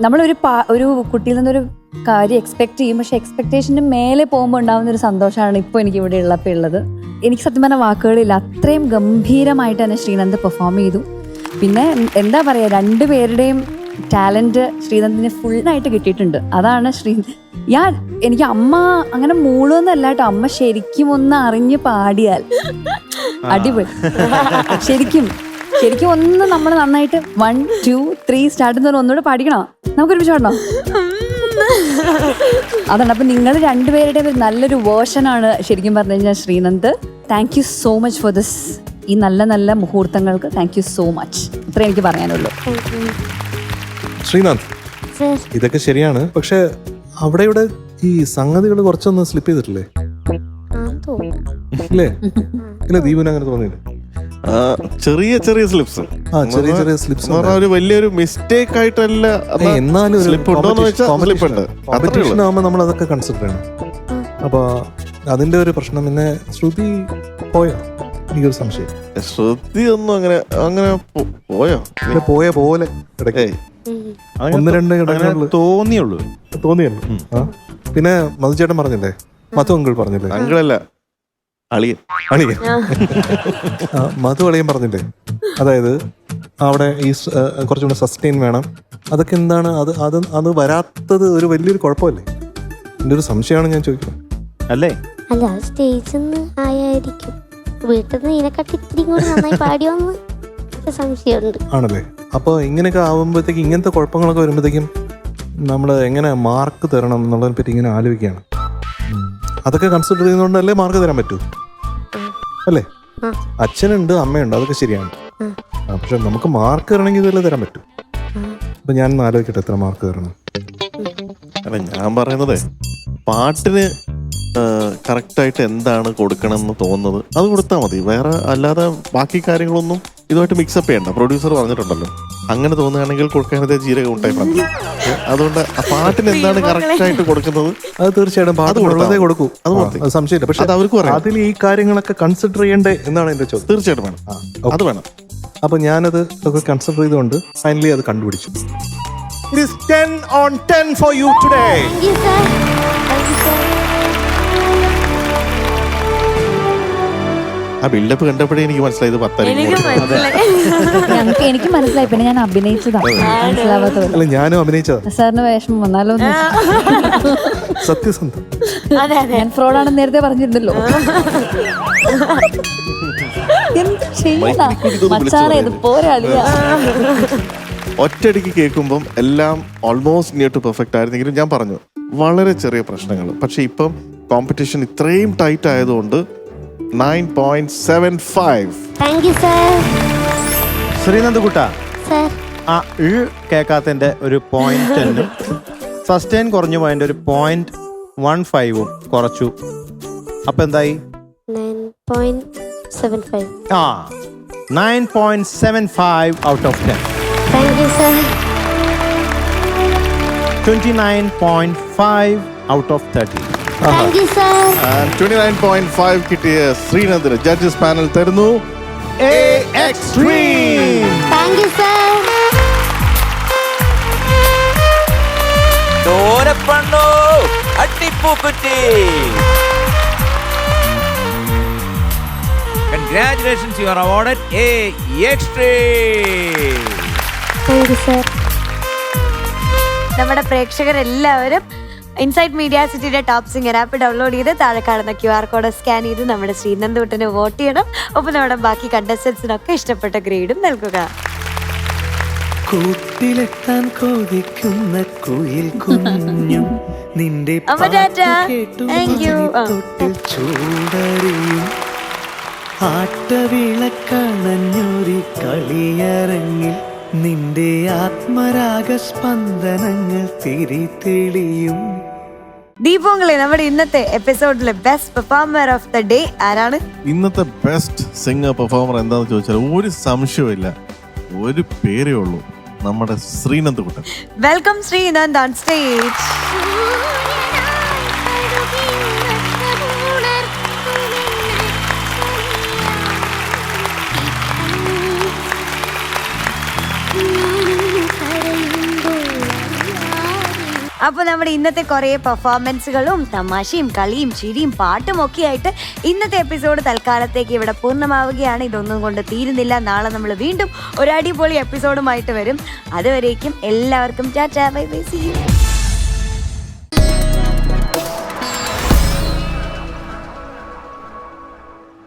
നമ്മളൊരു ഒരു കുട്ടിയിൽ നിന്നൊരു കാര്യം എക്സ്പെക്ട് ചെയ്യും, പക്ഷെ എക്സ്പെക്ടേഷൻ്റെ മേലെ പോകുമ്പോൾ ഉണ്ടാകുന്ന ഒരു സന്തോഷമാണ് ഇപ്പോൾ എനിക്ക് ഇവിടെ ഉള്ളത്. എനിക്ക് സത്യം പറഞ്ഞ വാക്കുകളില്ല, അത്രയും ഗംഭീരമായിട്ട് തന്നെ ശ്രീനന്ദ് പെർഫോം ചെയ്തു. പിന്നെ എന്താ പറയുക, രണ്ടുപേരുടെയും ടാലൻറ്റ് ശ്രീനന്ദിന് ഫുള്ളായിട്ട് കിട്ടിയിട്ടുണ്ട്. അതാണ് എനിക്ക് അമ്മ അങ്ങനെ മൂളൊന്നല്ല കേട്ടോ, അമ്മ ശരിക്കും ഒന്ന് അറിഞ്ഞ് പാടിയാൽ അടിപൊളി. ശരിക്കും ഒന്ന് നമ്മൾ നന്നായിട്ട് 1 2 3 സ്റ്റാർട്ട് എന്ന് ഒന്നുകൂടെ പാടിക്കണോ? നമുക്കൊരു പാടണോ? അതാണ്. അപ്പം നിങ്ങൾ രണ്ടുപേരുടെ നല്ലൊരു വേർഷനാണ് ശരിക്കും പറഞ്ഞു കഴിഞ്ഞാൽ Sreenand. Thank you so much for this. ഈ നല്ല മുഹൂർത്തങ്ങൾക്ക് താങ്ക് യു സോ മച്ച്. ഇത്രേ എനിക്ക് പറയാനുള്ളൂ. ശ്രീനാഥ്, ഇതൊക്കെ ശരിയാണ്, പക്ഷെ അവിടെ ഇവിടെ ഈ സംഗതികൾ കുറച്ചൊന്ന് സ്ലിപ്പ് ചെയ്തിട്ടില്ലേ? ഇല്ലേ? ഇല്ല, ദീപുന് അങ്ങനെ തോന്നിയില്ല? ചെറിയ സ്ലിപ്സ്, ചെറിയ സ്ലിപ്സ്, ഒരു വലിയൊരു മിസ്റ്റേക്ക് ആയിട്ടല്ല. എന്നാലും കോമ്പറ്റീഷൻ ആകുമ്പോൾ നമ്മൾ അതൊക്കെ കൺസിഡർ ചെയ്യണം. അപ്പൊ അതിന്റെ ഒരു പ്രശ്നം. പിന്നെ ശ്രുതി പോയോ? എനിക്കൊരു സംശയം. ശ്രുതി ഒന്നും അങ്ങനെ പോയോ? പോയ പോലെ ഒന്ന് രണ്ട് തോന്നിയുള്ളൂ. പിന്നെ മധുചേട്ടൻ പറഞ്ഞില്ലേ, മധു അങ്കിൾ പറഞ്ഞില്ലേ? അങ്കിളല്ല, അളിയൻ. മധു അളിയൻ പറഞ്ഞില്ലേ, അതായത് അവിടെ ഈ കുറച്ചുകൂടെ സസ്റ്റെയിൻ വേണം. അതൊക്കെ എന്താണ് അത് വരാത്തത് ഒരു വലിയൊരു കുഴപ്പമല്ലേ? എൻ്റെ ഒരു സംശയമാണ് ഞാൻ ചോദിക്കുന്നത്. അല്ലേ? അല്ല, സ്റ്റേജിൽ നിന്ന് ആയിരിക്കും, വീട്ടിൽ നിന്ന് ഇതിനെക്കാട്ടി ഇത്തിരി കൂടി നന്നായി പാടിയോന്ന് സംശയമുണ്ട്. ആണല്ലേ? അപ്പോൾ ഇങ്ങനെയൊക്കെ ആവുമ്പോഴത്തേക്ക്, ഇങ്ങനത്തെ കുഴപ്പങ്ങളൊക്കെ വരുമ്പോഴത്തേക്കും നമ്മൾ എങ്ങനെ മാർക്ക് തരണം എന്നുള്ളതിനെ പറ്റി ഇങ്ങനെ ആലോചിക്കുകയാണ്. അതൊക്കെ കൺസിഡർ ചെയ്യുന്നതുകൊണ്ടല്ലേ മാർക്ക് തരാൻ പറ്റൂ, അല്ലേ? അച്ഛനുണ്ട്, അമ്മയുണ്ട്, അതൊക്കെ ശരിയാണ്. പക്ഷെ നമുക്ക് മാർക്ക് തരണമെങ്കിൽ ഇതല്ലേ തരാൻ പറ്റൂ. അപ്പൊ ഞാൻ ആലോചിക്കട്ടെ എത്ര മാർക്ക് തരണം. അല്ല, ഞാൻ പറയുന്നത് പാട്ടിന് കറക്റ്റായിട്ട് എന്താണ് കൊടുക്കണം എന്ന് തോന്നുന്നത് അത് കൊടുത്താൽ മതി. വേറെ അല്ലാതെ ബാക്കി കാര്യങ്ങളൊന്നും ഇതുമായിട്ട് മിക്സപ്പ് ചെയ്യണ്ട. പ്രൊഡ്യൂസർ പറഞ്ഞിട്ടുണ്ടല്ലോ, അങ്ങനെ തോന്നുകയാണെങ്കിൽ കൊടുക്കാനത് ജീരകം ഉണ്ടായി മതി. അതുകൊണ്ട് ആ പാട്ടിന് എന്താണ് കറക്റ്റായിട്ട് കൊടുക്കുന്നത് അത് തീർച്ചയായിട്ടും കൊടുക്കൂ, അത് സംശയമില്ല. പക്ഷെ അത് അവർക്ക് പറയാം. അതിൽ ഈ കാര്യങ്ങളൊക്കെ കൺസിഡർ ചെയ്യണ്ടേ എന്നാണ് എന്റെ ചോദ്യം. തീർച്ചയായിട്ടും വേണം, അത് വേണം. അപ്പൊ ഞാനത് ഒക്കെ കൺസിഡർ ചെയ്തുകൊണ്ട് ഫൈനലി അത് കണ്ടുപിടിച്ചു. It is 10 on 10 for you today. Thank you, sir. Thank you, sir. ആ ബിൽഡപ്പ് കണ്ടപ്പോഴേ എനിക്ക് മനസ്സിലായത് 10. എനിക്ക് മനസ്സിലായി. പിന്നെ ഞാൻ അഭിനയിച്ചതാണ്, മനസ്സിലാവാത്തത്. അല്ല, ഞാനും അഭിനയിച്ചതാ. സാറിന് വേഷമം വന്നാലോ? സത്യസന്ധം. ഞാൻ ഫ്രോഡാണെന്ന് നേരത്തെ പറഞ്ഞിരുന്നല്ലോ. എന്ത് ചെയ്യണ മച്ചാനെ, ഇത് പോരാളിയാ. ഒറ്റയടിക്ക് കേൾക്കുമ്പം എല്ലാം ഓൾമോസ്റ്റ് നിയർ ടു പെർഫെക്റ്റ് ആയിരുന്നെങ്കിലും ഞാൻ പറഞ്ഞു വളരെ ചെറിയ പ്രശ്നങ്ങൾ. പക്ഷെ ഇപ്പം കോമ്പറ്റീഷൻ ഇത്രയും ടൈറ്റ് ആയതുകൊണ്ട് 9.75. Thank you sir. ശ്രീനന്ദ് കുട്ട, സർ ആ കേൾക്കാത്തതിന്റെ ഒരു 0.10 സസ്റ്റെയിൻ കുറഞ്ഞു പോയതിന്റെ ഒരു 0.15 കുറച്ചു. അപ്പൊ എന്തായി? 9.75. ആ 9.75 out of 10. Thank you sir. 29.5 out of 30. Thank you sir. 29.5 കിട്ടിയ ശ്രീനന്ദിന് ജഡ്ജസ് പാനൽ തരുന്നു A Extreme. Thank you sir. ചോരപ്പണ്ണു അട്ടിപ്പൂക്കുറ്റി. Congratulations, you are awarded A Extreme. Thank you sir. നമ്മുടെ പ്രേക്ഷകരെല്ലാവരും ഇൻസൈറ്റ് മീഡിയ സിറ്റിയുടെ ടോപ്പ് സിംഗർ ആപ്പ് ഡൗൺലോഡ് ചെയ്ത് താഴെ കാണുന്ന QR കോഡ് സ്കാൻ ചെയ്ത് നമ്മുടെ ശ്രീനന്ദ് കുട്ടന് വോട്ട് ചെയ്യണം. ഒപ്പം നമ്മുടെ ബാക്കി കണ്ടസ്റ്റൻസിനൊക്കെ ഇഷ്ടപ്പെട്ട ഗ്രേഡും നൽകുക. കൂട്ടിലെത്താൻ കൊതിക്കുന്ന കുയിൽ കുഞ്ഞും നിന്റെ അമ്മ ടാറ്റ. Thank you. തൊട്ടിൽ ചൂടറിയും ആട്ടവിളക്കണഞ്ഞൊരു കളിയരങ്ങിൽ നിന്റെ ആത്മരാഗ സ്പന്ദനങ്ങൾ തിരിതെളിയും. ദീപങ്ങളെ, നമ്മുടെ ഇന്നത്തെ എപ്പിസോഡിലെ best performer of the day ആരാണ്? ഇന്നത്തെ ബെസ്റ്റ് സിംഗർ പെർഫോമർ എന്താണെന്ന് ചോദിച്ചാൽ ഒരു സംശയമില്ല, ഒരു പേരേ ഉള്ളൂ, നമ്മുടെ ശ്രീനന്ദ് കുട്ടൻ. Welcome Sreenand on stage. അപ്പോൾ നമ്മുടെ ഇന്നത്തെ കുറേ പെർഫോമൻസുകളും തമാശയും കളിയും ചിരിയും പാട്ടും ഒക്കെ ആയിട്ട് ഇന്നത്തെ എപ്പിസോഡ് തൽക്കാലത്തേക്ക് ഇവിടെ പൂർണ്ണമാവുകയാണ്. ഇതൊന്നും കൊണ്ട് തീരുന്നില്ല. നാളെ നമ്മൾ വീണ്ടും ഒരു അടിപൊളി എപ്പിസോഡുമായിട്ട് വരും. അതുവരേക്കും എല്ലാവർക്കും tata, bye bye, see U.